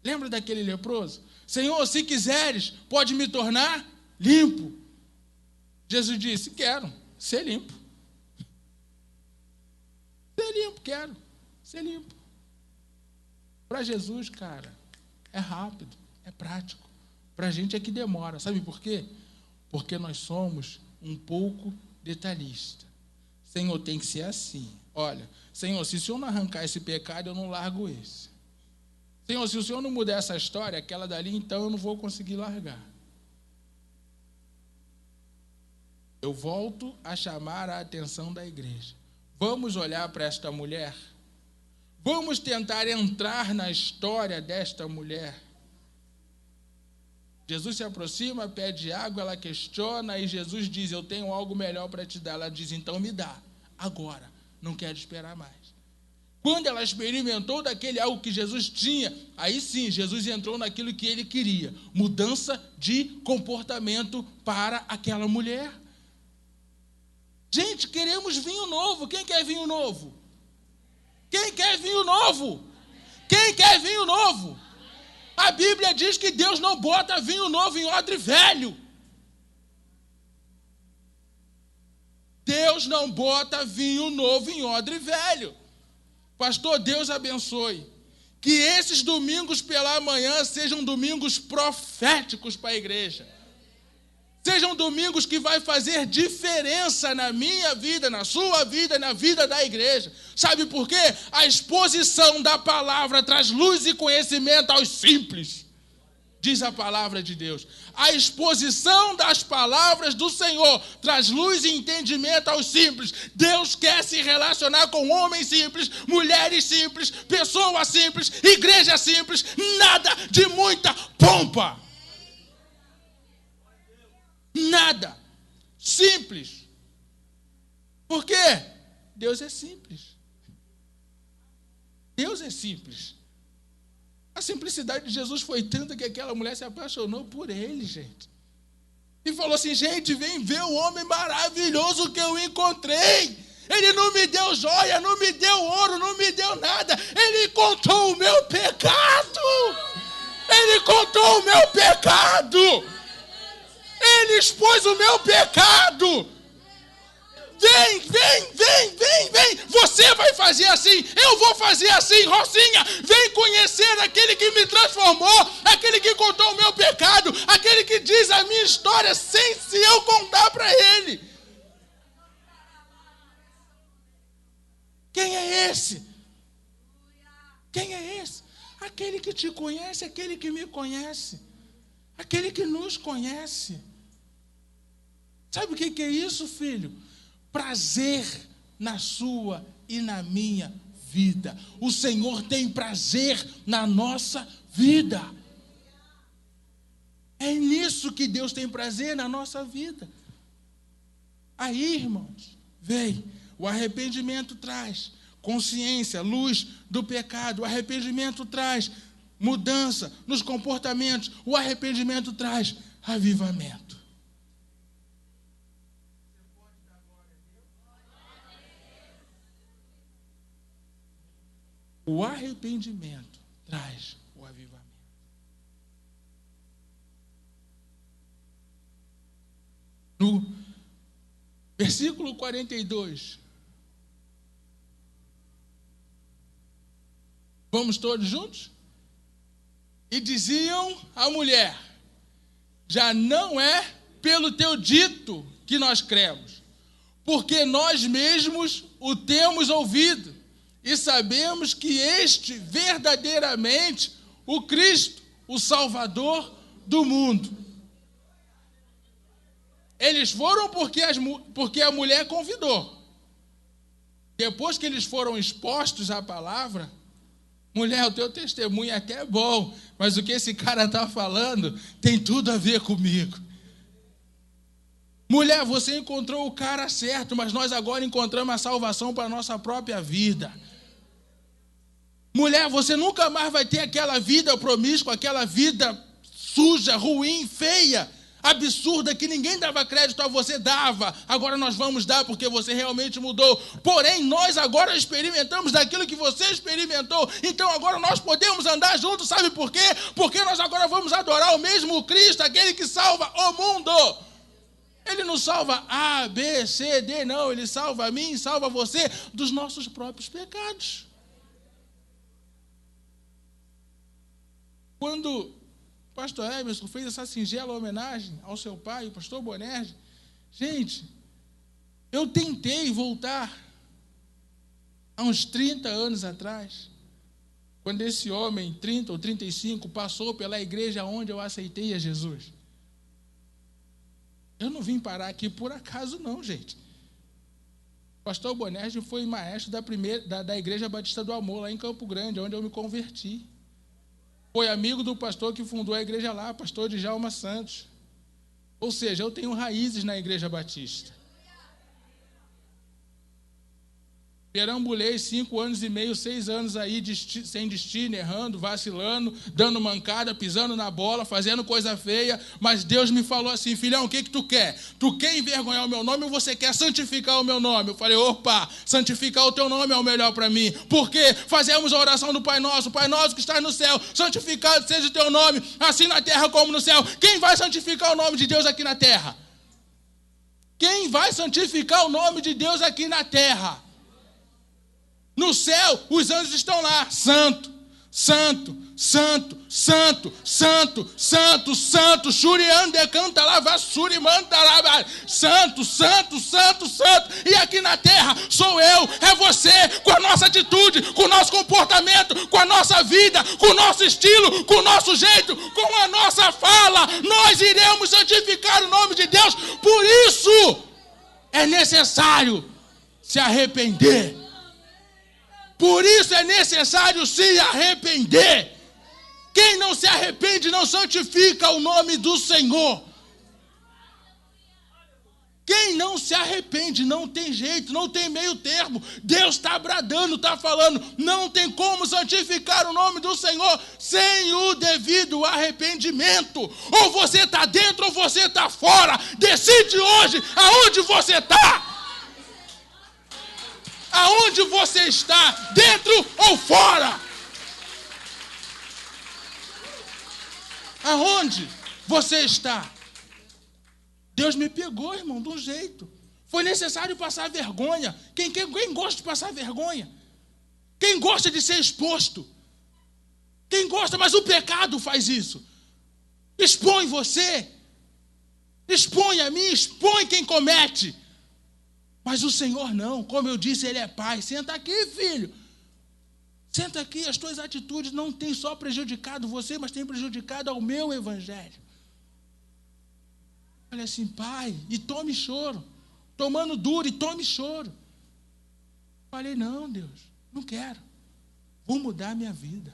Lembra daquele leproso? Senhor, se quiseres, pode me tornar limpo. Jesus disse, quero ser limpo. Ser limpo, quero ser limpo. Para Jesus, cara, é rápido, é prático. Para a gente é que demora. Sabe por quê? Porque nós somos um pouco detalhista. Senhor, tem que ser assim. Olha, Senhor, se o Senhor não arrancar esse pecado, eu não largo esse. Senhor, se o Senhor não mudar essa história, aquela dali, então eu não vou conseguir largar. Eu volto a chamar a atenção da igreja. Vamos olhar para esta mulher? Vamos tentar entrar na história desta mulher. Jesus se aproxima, pede água, ela questiona e Jesus diz, eu tenho algo melhor para te dar. Ela diz, então me dá, agora, não quero esperar mais. Quando ela experimentou daquele algo que Jesus tinha, aí sim, Jesus entrou naquilo que ele queria, mudança de comportamento para aquela mulher. Gente, queremos vinho novo. Quem quer vinho novo? Quem quer vinho novo? Quem quer vinho novo? A Bíblia diz que Deus não bota vinho novo em odre velho. Deus não bota vinho novo em odre velho. Pastor, Deus abençoe. Que esses domingos pela manhã sejam domingos proféticos para a igreja. Sejam domingos que vai fazer diferença na minha vida, na sua vida, na vida da igreja. Sabe por quê? A exposição da palavra traz luz e conhecimento aos simples, diz a palavra de Deus. A exposição das palavras do Senhor traz luz e entendimento aos simples. Deus quer se relacionar com homens simples, mulheres simples, pessoas simples, igreja simples, nada de muita pompa. Nada. Simples. Por quê? Deus é simples. Deus é simples. A simplicidade de Jesus foi tanta que aquela mulher se apaixonou por ele, gente. E falou assim, gente, vem ver o homem maravilhoso que eu encontrei. Ele não me deu joia, não me deu ouro, não me deu nada. Ele contou o meu pecado. Ele contou o meu pecado. Ele expôs o meu pecado. Vem, vem, vem, vem, vem. Você vai fazer assim, eu vou fazer assim, Rocinha. Vem conhecer aquele que me transformou, aquele que contou o meu pecado, aquele que diz a minha história sem se eu contar para ele. Quem é esse? Quem é esse? Aquele que te conhece, aquele que me conhece, aquele que nos conhece. Sabe o que é isso, filho? Prazer na sua e na minha vida. O Senhor tem prazer na nossa vida. É nisso que Deus tem prazer na nossa vida. Aí, irmãos, vem, o arrependimento traz consciência, luz do pecado. O arrependimento traz mudança nos comportamentos. O arrependimento traz avivamento. O arrependimento traz o avivamento. No versículo 42. Vamos todos juntos? E diziam à mulher, já não é pelo teu dito que nós cremos, porque nós mesmos o temos ouvido. E sabemos que este verdadeiramente o Cristo, o Salvador do mundo. Eles foram porque a mulher convidou. Depois que eles foram expostos à palavra, mulher, o teu testemunho é até bom, mas o que esse cara está falando tem tudo a ver comigo. Mulher, você encontrou o cara certo, mas nós agora encontramos a salvação para a nossa própria vida. Mulher, você nunca mais vai ter aquela vida promíscua, aquela vida suja, ruim, feia, absurda, que ninguém dava crédito a você, dava. Agora nós vamos dar porque você realmente mudou. Porém, nós agora experimentamos daquilo que você experimentou. Então agora nós podemos andar juntos, sabe por quê? Porque nós agora vamos adorar o mesmo Cristo, aquele que salva o mundo. Ele não salva A, B, C, D, não. Ele salva a mim, salva você dos nossos próprios pecados. Quando o pastor Emerson fez essa singela homenagem ao seu pai, o pastor Bonerge, gente, Eu tentei voltar há uns 30 anos atrás, quando esse homem, 30 ou 35, passou pela igreja onde eu aceitei a Jesus. Eu não vim parar aqui por acaso não, gente. O pastor Bonerges foi maestro da Igreja Batista do Amor, lá em Campo Grande, onde eu me converti. Foi amigo do pastor que fundou a igreja lá, pastor Djalma Santos. Ou seja, eu tenho raízes na Igreja Batista. Perambulei 5 anos e meio, 6 anos aí sem destino, errando, vacilando, dando mancada, pisando na bola, fazendo coisa feia, mas Deus me falou assim: filhão, o que tu quer? Tu quer envergonhar o meu nome ou você quer santificar o meu nome? Eu falei: opa, santificar o teu nome é o melhor para mim, porque fazemos a oração do Pai Nosso que estás no céu, santificado seja o teu nome, assim na terra como no céu. Quem vai santificar o nome de Deus aqui na terra? Quem vai santificar o nome de Deus aqui na terra? No céu, os anjos estão lá, santo, santo, santo, santo, santo, santo, santo, Shuriande canta lava, Surimanta lava, santo, santo, santo, santo. E aqui na terra sou eu, é você, com a nossa atitude, com o nosso comportamento, com a nossa vida, com o nosso estilo, com o nosso jeito, com a nossa fala, nós iremos santificar o nome de Deus. Por isso é necessário se arrepender. Por isso é necessário se arrepender. Quem não se arrepende não santifica o nome do Senhor. Quem não se arrepende não tem jeito, não tem meio termo. Deus está bradando, está falando, não tem como santificar o nome do Senhor sem o devido arrependimento. Ou você está dentro ou você está fora. Decide hoje aonde você está. Aonde você está, dentro ou fora? Aonde você está? Deus me pegou, irmão, de um jeito. Foi necessário passar vergonha. Quem gosta de passar vergonha? Quem gosta de ser exposto? Quem gosta, mas o pecado faz isso. Expõe você. Expõe a mim, expõe quem comete. Mas o Senhor não, como eu disse, Ele é Pai. Senta aqui, filho. Senta aqui, as tuas atitudes não têm só prejudicado você, mas têm prejudicado ao meu evangelho. Olha assim, Pai, e tome choro. Tomando duro e tome choro. Falei, não, Deus, não quero. Vou mudar a minha vida.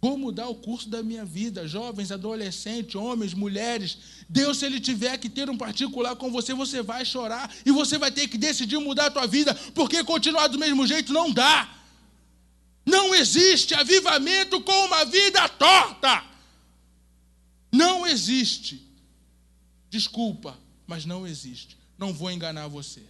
Vou mudar o curso da minha vida. Jovens, adolescentes, homens, mulheres. Deus, se Ele tiver que ter um particular com você, você vai chorar. E você vai ter que decidir mudar a tua vida. Porque continuar do mesmo jeito não dá. Não existe avivamento com uma vida torta. Não existe. Desculpa, mas não existe. Não vou enganar você.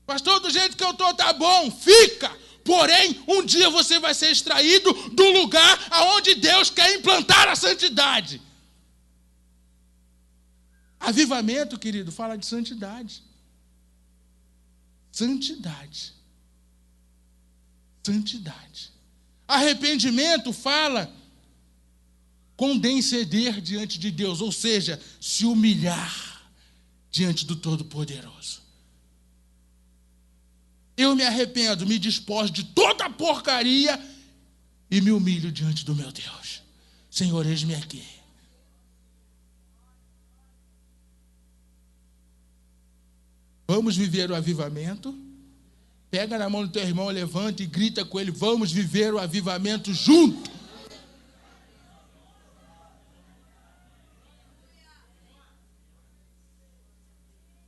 Pastor, do jeito que eu estou, tá bom. Fica. Porém, um dia você vai ser extraído do lugar aonde Deus quer implantar a santidade. Avivamento, querido, fala de santidade. Santidade. Santidade. Arrependimento fala condescender diante de Deus, ou seja, se humilhar diante do Todo-Poderoso. Eu me arrependo, me despojo de toda a porcaria e me humilho diante do meu Deus. Senhor, eis-me aqui. Vamos viver o avivamento? Pega na mão do teu irmão, levanta e grita com ele, vamos viver o avivamento junto.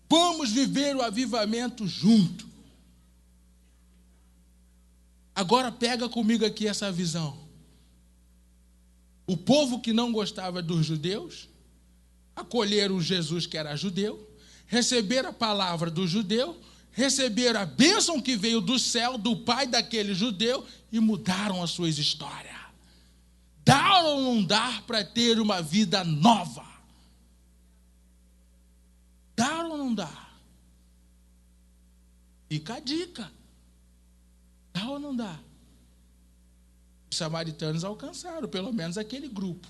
Vamos viver o avivamento junto. Agora pega comigo aqui essa visão. O povo que não gostava dos judeus, acolheram Jesus que era judeu, receberam a palavra do judeu, receberam a bênção que veio do céu, do pai daquele judeu, e mudaram as suas histórias. Dá ou não dá para ter uma vida nova? Dá ou não dá? Fica a dica. Dá ou não dá? Os samaritanos alcançaram, pelo menos aquele grupo.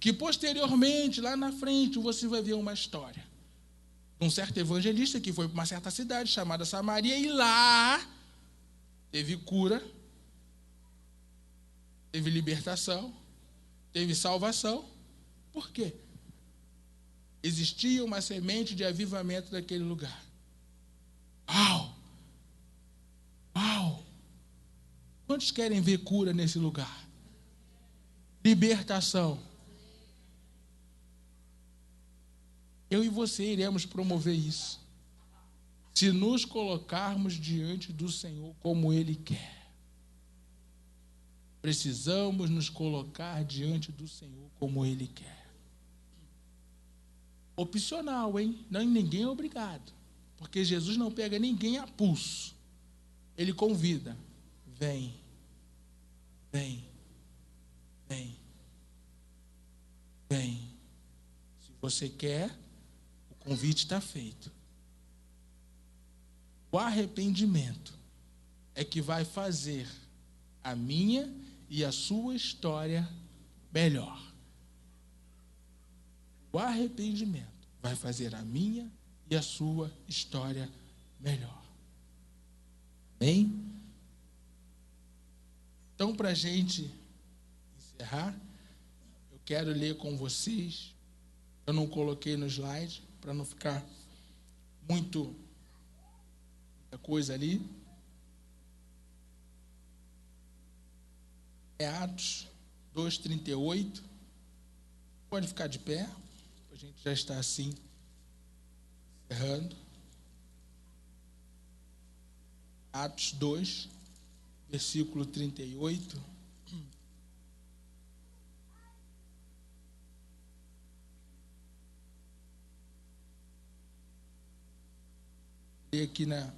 que posteriormente, lá na frente, você vai ver uma história de um certo evangelista que foi para uma certa cidade chamada Samaria, e lá teve cura, teve libertação, teve salvação. Por quê? Existia uma semente de avivamento naquele lugar. Uau! Uau! Quantos querem ver cura nesse lugar? Libertação. Eu e você iremos promover isso, se nos colocarmos diante do Senhor como Ele quer. Precisamos nos colocar diante do Senhor como Ele quer. Opcional, hein? Não, ninguém é obrigado, porque Jesus não pega ninguém a pulso. Ele convida. Vem, vem, vem, vem. Se você quer, o convite está feito. O arrependimento é que vai fazer a minha e a sua história melhor. O arrependimento vai fazer a minha e a sua história melhor. Amém? Então, para a gente encerrar, eu quero ler com vocês. Eu não coloquei no slide, para não ficar muita coisa ali. É Atos 2:38. Pode ficar de pé. A gente já está assim, encerrando. Atos 2, versículo 38. E aqui na...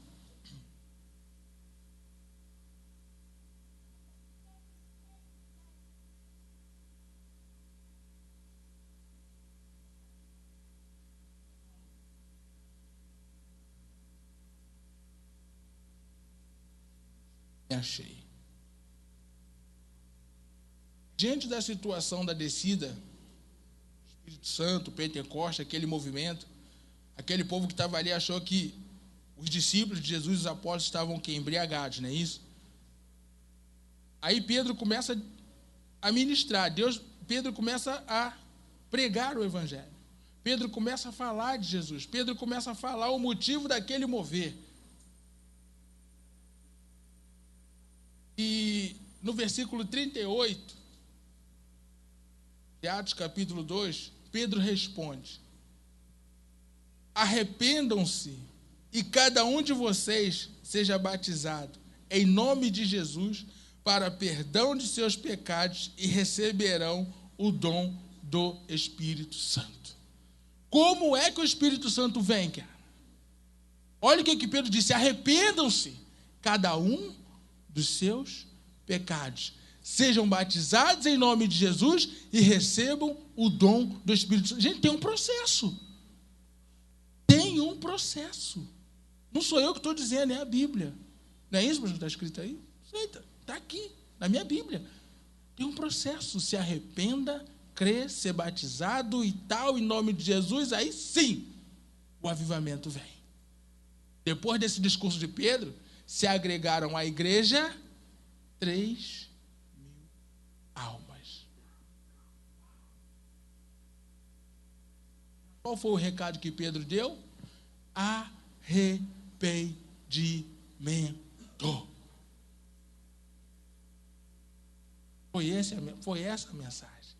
Achei. Diante da situação da descida, Espírito Santo, Pentecoste, aquele movimento, aquele povo que estava ali achou que os discípulos de Jesus, os apóstolos, estavam embriagados, não é isso? Aí Pedro começa a ministrar, Pedro começa a pregar o evangelho. Pedro começa a falar de Jesus. Pedro começa a falar o motivo daquele mover. E no versículo 38 de Atos capítulo 2, Pedro responde: arrependam-se e cada um de vocês seja batizado em nome de Jesus para perdão de seus pecados e receberão o dom do Espírito Santo. Como é que o Espírito Santo vem, cara? Olha o que Pedro disse: arrependam-se cada um dos seus pecados, sejam batizados em nome de Jesus e recebam o dom do Espírito Santo. Gente, tem um processo. Tem um processo. Não sou eu que estou dizendo, é a Bíblia. Não é isso que está escrito aí? Está aqui, na minha Bíblia. Tem um processo. Se arrependa, crê, ser batizado e tal, em nome de Jesus, aí sim, o avivamento vem. Depois desse discurso de Pedro, se agregaram à igreja 3.000 almas. Qual foi o recado que Pedro deu? Arrependimento. Foi essa a mensagem.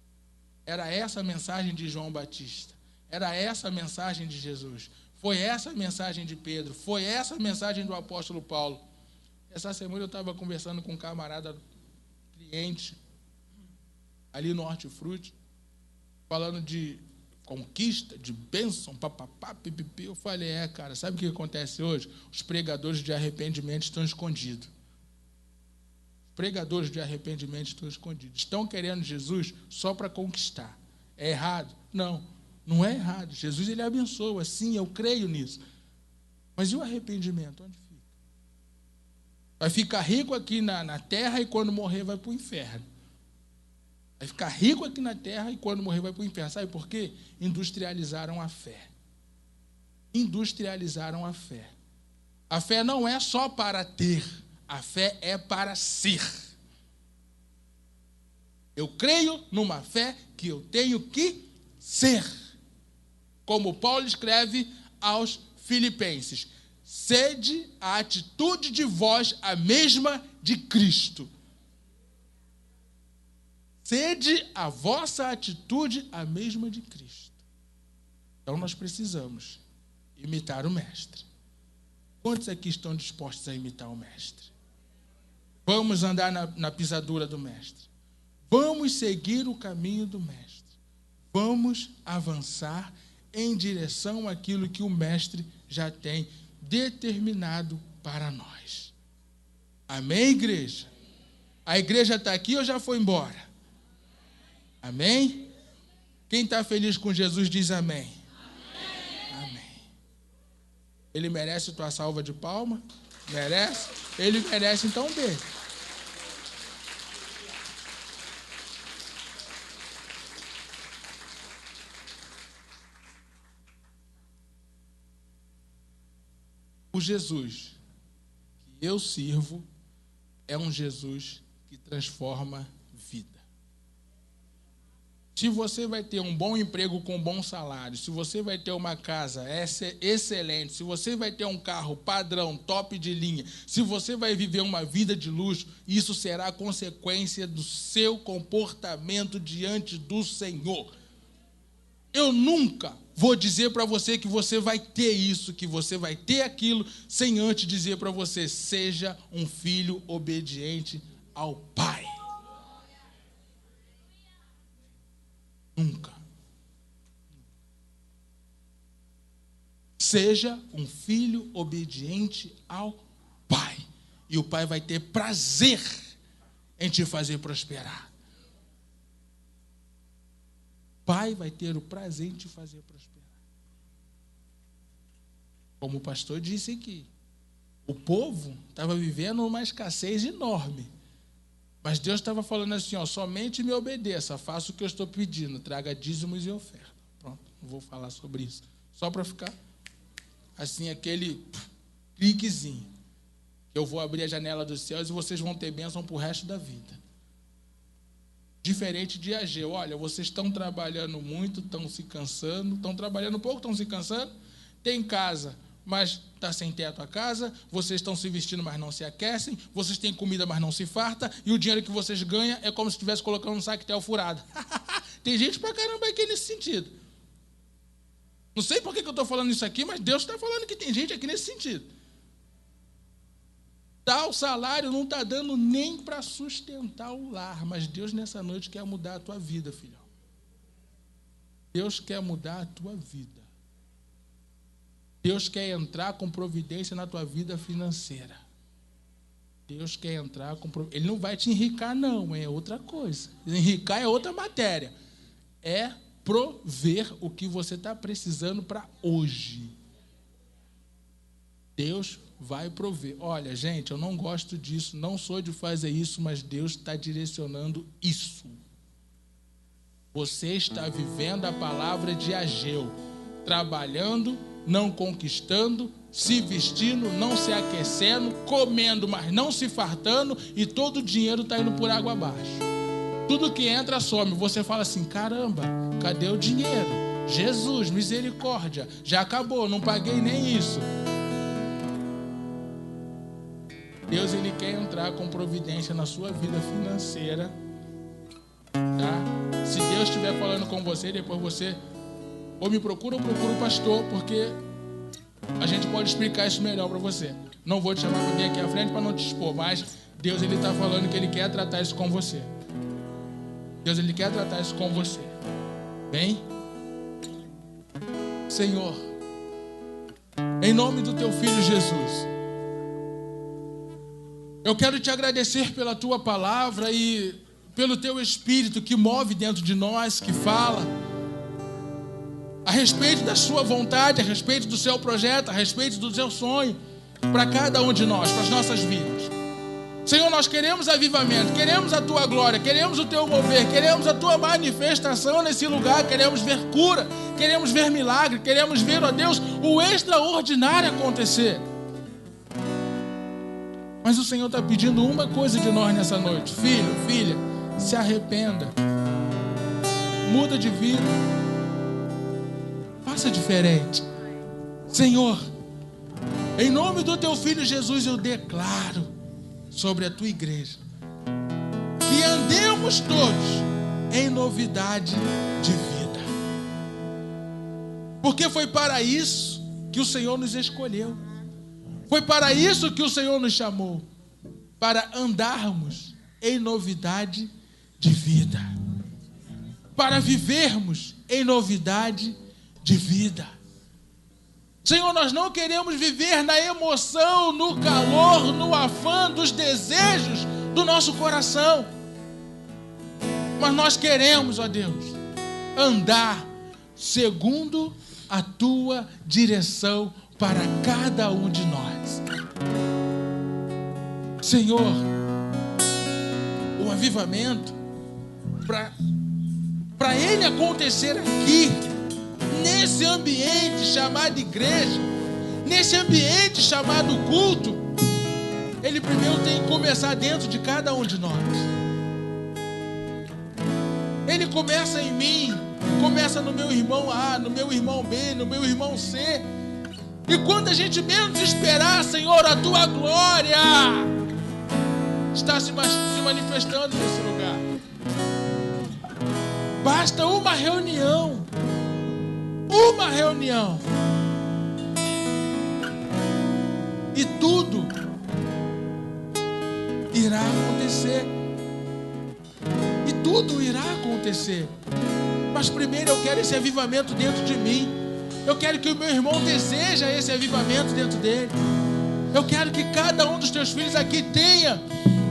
Era essa a mensagem de João Batista. Era essa a mensagem de Jesus. Foi essa a mensagem de Pedro. Foi essa a mensagem do apóstolo Paulo. Essa semana eu estava conversando com um camarada, cliente, ali no Hortifruti, falando de conquista, de bênção, papapá, pipipi. Eu falei, cara, sabe o que acontece hoje? Os pregadores de arrependimento estão escondidos. Os pregadores de arrependimento estão escondidos. Estão querendo Jesus só para conquistar. É errado? Não, não é errado. Jesus, ele abençoa, sim, eu creio nisso. Mas e o arrependimento? Onde fica? Vai ficar rico aqui na terra e quando morrer vai para o inferno. Vai ficar rico aqui na terra e quando morrer vai para o inferno. Sabe por quê? Industrializaram a fé. Industrializaram a fé. A fé não é só para ter, a fé é para ser. Eu creio numa fé que eu tenho que ser. Como Paulo escreve aos Filipenses: sede a atitude de vós a mesma de Cristo. Sede a vossa atitude a mesma de Cristo. Então nós precisamos imitar o Mestre. Quantos aqui estão dispostos a imitar o Mestre? Vamos andar na pisadura do Mestre. Vamos seguir o caminho do Mestre. Vamos avançar em direção àquilo que o Mestre já tem determinado para nós. Amém, igreja? A igreja está aqui ou já foi embora? Amém? Quem está feliz com Jesus diz amém. Amém. Ele merece tua salva de palma? Merece? Ele merece, então dê. O Jesus que eu sirvo é um Jesus que transforma vida. Se você vai ter um bom emprego com bom salário, se você vai ter uma casa excelente, se você vai ter um carro padrão, top de linha, se você vai viver uma vida de luxo, isso será consequência do seu comportamento diante do Senhor. Eu nunca vou dizer para você que você vai ter isso, que você vai ter aquilo, sem antes dizer para você: seja um filho obediente ao Pai. Nunca. Seja um filho obediente ao Pai. E o Pai vai ter prazer em te fazer prosperar. O Pai vai ter o prazer em te fazer prosperar. Como o pastor disse aqui, o povo estava vivendo uma escassez enorme. Mas Deus estava falando assim, ó: somente me obedeça, faça o que eu estou pedindo, traga dízimos e oferta. Pronto, não vou falar sobre isso. Só para ficar assim, aquele cliquezinho. Eu vou abrir a janela dos céus e vocês vão ter bênção para o resto da vida. Diferente de Ageu: olha, vocês estão trabalhando muito, estão se cansando, estão trabalhando pouco, estão se cansando, tem casa, mas está sem teto a casa, vocês estão se vestindo, mas não se aquecem, vocês têm comida, mas não se farta, e o dinheiro que vocês ganham é como se estivesse colocando um saquetel furado. Tem gente pra caramba aqui nesse sentido. Não sei por que eu estou falando isso aqui, mas Deus está falando que tem gente aqui nesse sentido. Tal salário não está dando nem para sustentar o lar, mas Deus nessa noite quer mudar a tua vida, filhão. Deus quer mudar a tua vida. Deus quer entrar com providência na tua vida financeira. Deus quer entrar com providência. Ele não vai te enricar, não, é outra coisa. Enricar é outra matéria. É prover o que você está precisando para hoje. Deus vai prover. Olha, gente, eu não gosto disso, não sou de fazer isso, mas Deus está direcionando isso. Você está vivendo a palavra de Ageu, trabalhando, não conquistando, se vestindo, não se aquecendo, comendo, mas não se fartando, e todo o dinheiro está indo por água abaixo. Tudo que entra some. Você fala assim: caramba, cadê o dinheiro? Jesus, misericórdia, já acabou, não paguei nem isso. Deus, Ele quer entrar com providência na sua vida financeira, tá? Se Deus estiver falando com você, depois você ou me procura ou procura o pastor, porque a gente pode explicar isso melhor para você. Não vou te chamar para vir aqui à frente para não te expor, mas Deus, Ele está falando que Ele quer tratar isso com você. Deus, Ele quer tratar isso com você. Bem? Senhor, em nome do Teu Filho Jesus, eu quero Te agradecer pela Tua palavra e pelo Teu Espírito que move dentro de nós, que fala a respeito da Sua vontade, a respeito do Seu projeto, a respeito do Seu sonho para cada um de nós, para as nossas vidas. Senhor, nós queremos avivamento, queremos a Tua glória, queremos o Teu mover, queremos a Tua manifestação nesse lugar, queremos ver cura, queremos ver milagre, queremos ver, ó Deus, o extraordinário acontecer. Mas o Senhor está pedindo uma coisa de nós nessa noite: filho, filha, se arrependa, muda de vida, faça diferente. Senhor, em nome do Teu Filho Jesus, eu declaro sobre a Tua igreja que andemos todos em novidade de vida, porque foi para isso que o Senhor nos escolheu, foi para isso que o Senhor nos chamou, para andarmos em novidade de vida, para vivermos em novidade de vida. Senhor, nós não queremos viver na emoção, no calor, no afã dos desejos do nosso coração, mas nós queremos, ó Deus, andar segundo a Tua direção para cada um de nós. Senhor, o avivamento, para ele acontecer aqui, nesse ambiente chamado igreja, nesse ambiente chamado culto, ele primeiro tem que começar dentro de cada um de nós. Ele começa em mim, começa no meu irmão A, no meu irmão B, no meu irmão C. E quando a gente menos esperar, Senhor, a Tua glória está se manifestando nesse lugar. Basta uma reunião, e tudo irá acontecer. Mas primeiro eu quero esse avivamento dentro de mim. Eu quero que o meu irmão deseja esse avivamento dentro dele. Eu quero que cada um dos Teus filhos aqui tenha,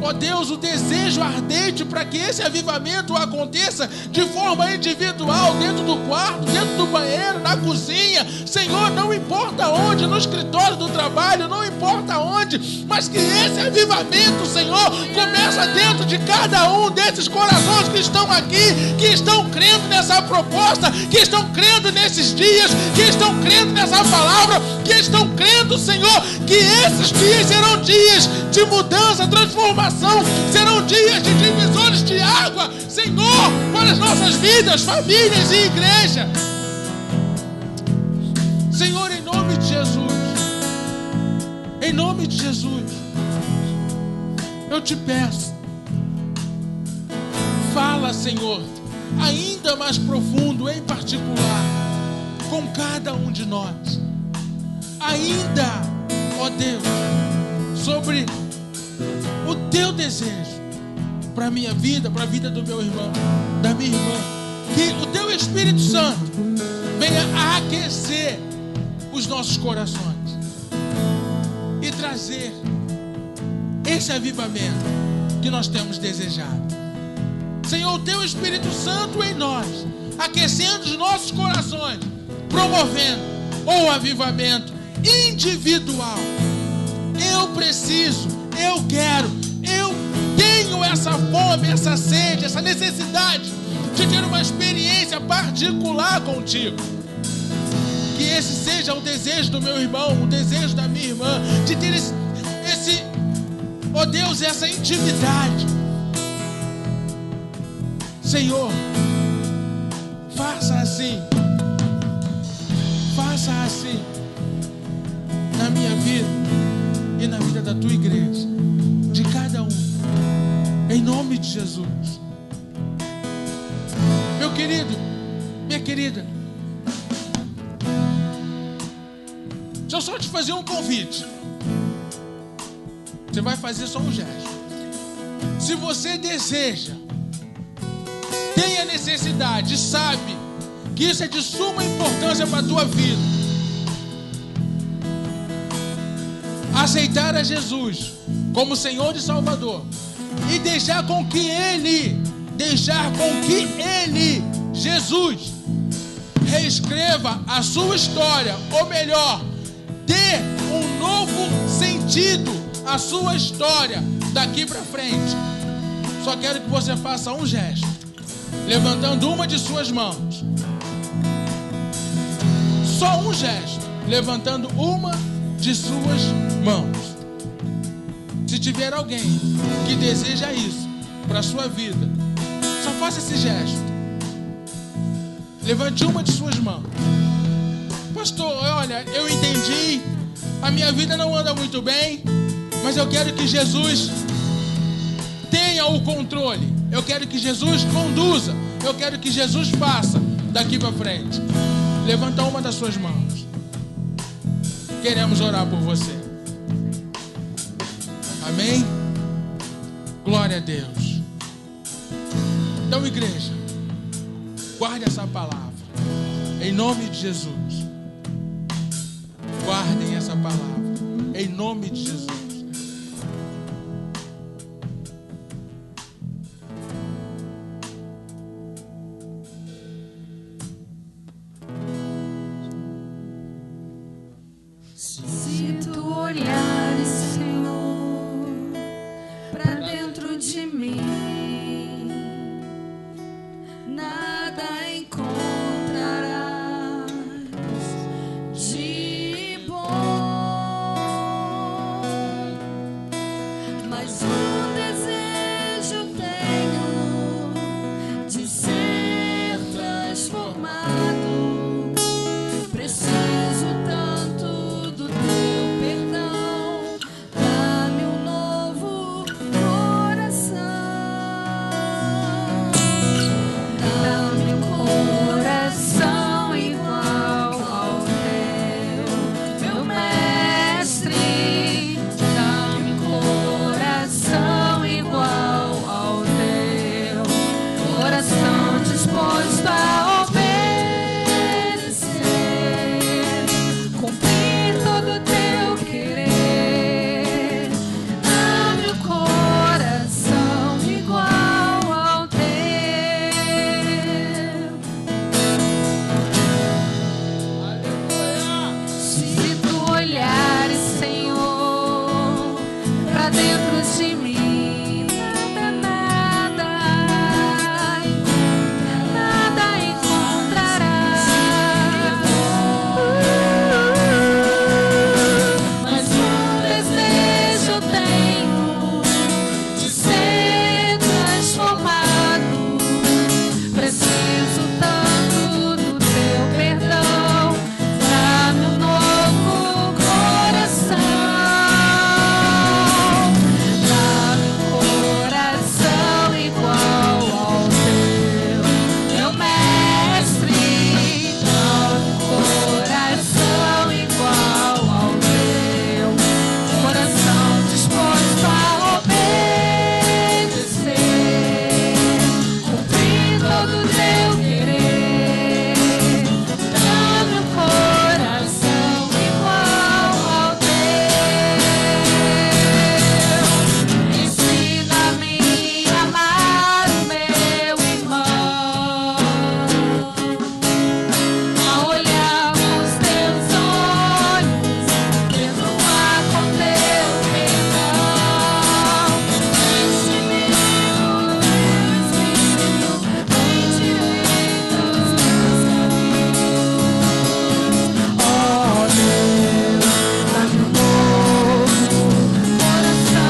ó Deus, o desejo ardente para que esse avivamento aconteça de forma individual, dentro do quarto, dentro do banheiro, na cozinha. Senhor, não importa onde, no escritório do trabalho, não importa onde, mas que esse avivamento, Senhor, começa dentro de cada um desses corações que estão aqui, que estão crendo nessa proposta, que estão crendo nesses dias, que estão crendo nessa palavra, que estão crendo, Senhor, que esses dias serão dias de mudança, transformação, serão dias de divisores de água, Senhor, para as nossas vidas, famílias e igreja. Senhor, em nome de Jesus, eu te peço, fala, Senhor, ainda mais profundo, em particular, com cada um de nós, ainda, ó Deus, sobre o Teu desejo para a minha vida, para a vida do meu irmão, da minha irmã. Que o Teu Espírito Santo venha a aquecer os nossos corações e trazer esse avivamento que nós temos desejado. Senhor, o Teu Espírito Santo em nós, aquecendo os nossos corações, promovendo o avivamento individual. Eu preciso, eu quero, eu tenho essa fome, essa sede, essa necessidade de ter uma experiência particular contigo. Que esse seja o desejo do meu irmão, o desejo da minha irmã, de ter esse ó Deus, essa intimidade. Senhor, faça assim na minha vida e na vida da Tua igreja, de cada um, em nome de Jesus. Meu querido, minha querida, deixa eu só te fazer um convite. Você vai fazer só um gesto. Se você deseja, tem a necessidade, sabe que isso é de suma importância para a tua vida, aceitar a Jesus como Senhor e Salvador e deixar com que Ele, Jesus, reescreva a sua história, ou melhor, dê um novo sentido à sua história, Daqui para frente, só quero que você faça um gesto, levantando uma de suas mãos. Só um gesto, levantando uma de suas mãos. Se tiver alguém que deseja isso para a sua vida, só faça esse gesto. Levante uma de suas mãos. Pastor, olha, eu entendi, a minha vida não anda muito bem, mas eu quero que Jesus tenha o controle. Eu quero que Jesus conduza. Eu quero que Jesus faça daqui para frente. Levanta uma das suas mãos. Queremos orar por você. Amém? Glória a Deus. Então, igreja, guarde essa palavra. Em nome de Jesus. Guardem essa palavra. Em nome de Jesus. Se tu olhares, Senhor, para dentro de mim, nada encontrarás de bom, mas um desejo tenho de ser transformado. Preciso tanto do teu perdão, dá-me um novo coração, dá-me um coração igual ao teu, meu mestre, dá-me um coração igual ao teu, coração disposto a obedecer, cumprir todo o teu querer. Dá-me um coração igual ao teu. Se tu olhares, Senhor, pra dentro de mim, nada encontrarás. Mas um desejo tenho de ser transformado. Preciso tanto do teu perdão, dá-me um novo coração, dá-me um coração igual ao teu, meu mestre, dá-me um coração igual ao teu, coração disposto a obedecer, cumprir todo o teu querer. Dá-me um coração igual ao teu. Ensina-me a amar o meu irmão, a olhar com os teus olhos, perdoar com teu perdão. Enche-me do Espírito, vem direito os meus caminhos. Ó Deus, dá-me um novo coração.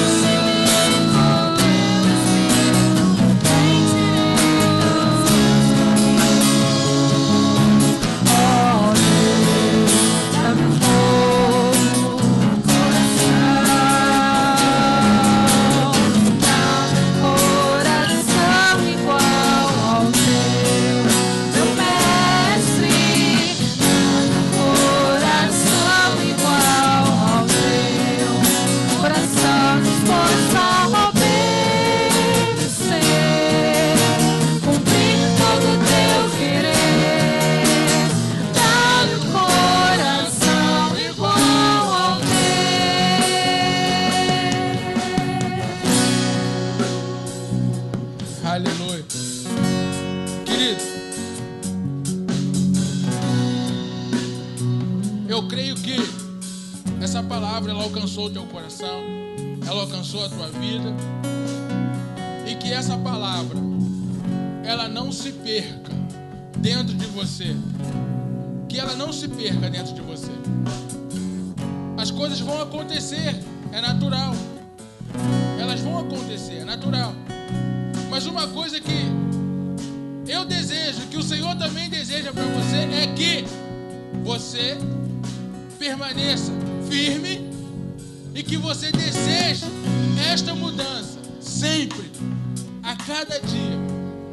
Enche-me com teu Espírito, vem direito os meus caminhos. Ó Deus, dá-me um novo coração. Dá-me um coração igual ao teu, meu mestre. Dá-me um coração igual ao teu, coração disposto a obedecer, cumprir todo o teu querer. Dá-me um coração igual ao teu. Aleluia. Querido, eu creio que essa palavra ela alcançou o teu coração, ela alcançou a tua vida, e que essa palavra ela não se perca dentro de você, que ela não se perca dentro de você. As coisas vão acontecer, é natural, elas vão acontecer, é natural, mas uma coisa que eu desejo, que o Senhor também deseja para você, é que você permaneça firme e que você deseje esta mudança sempre, a cada dia,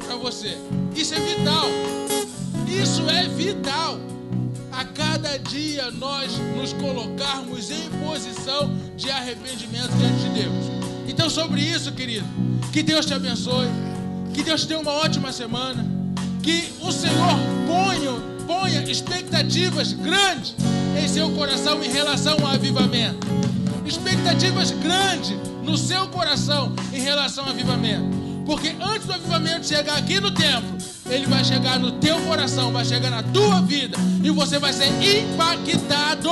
para você. Isso é vital. Isso é vital. A cada dia nós nos colocarmos em posição de arrependimento diante de Deus. Então, sobre isso, querido, que Deus te abençoe, que Deus te dê uma ótima semana, que o Senhor ponha expectativas grandes em seu coração em relação ao avivamento. Expectativas grandes no seu coração em relação ao avivamento. Porque antes do avivamento chegar aqui no templo, ele vai chegar no teu coração, vai chegar na tua vida, e você vai ser impactada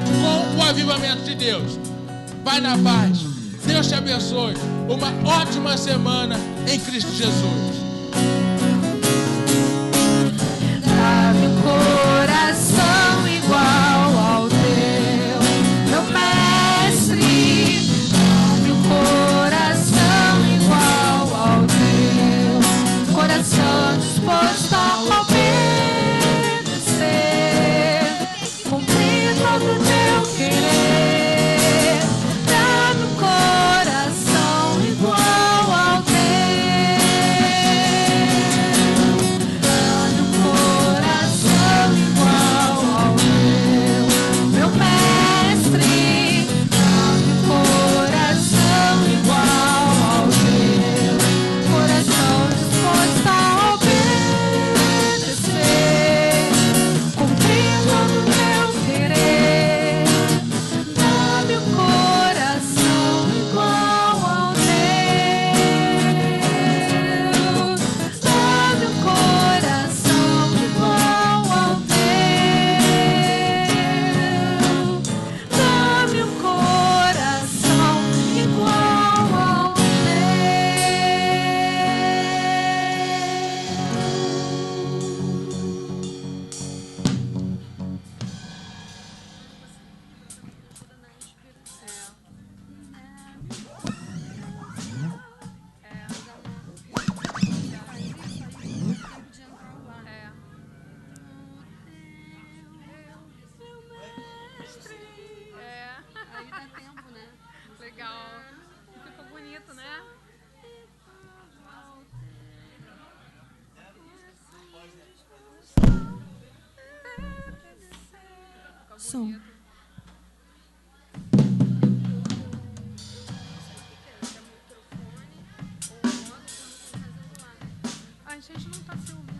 com o avivamento de Deus. Vai na paz. Deus te abençoe. Uma ótima semana em Cristo Jesus. Dá-me um coração igual ao teu, meu mestre. Dá-me um coração igual ao teu, coração disposto a obedecer, cumprir todo o teu querer. Dá-me um coração igual ao teu. Legal. Ficou bonito, né? Som. A gente não tá filmando.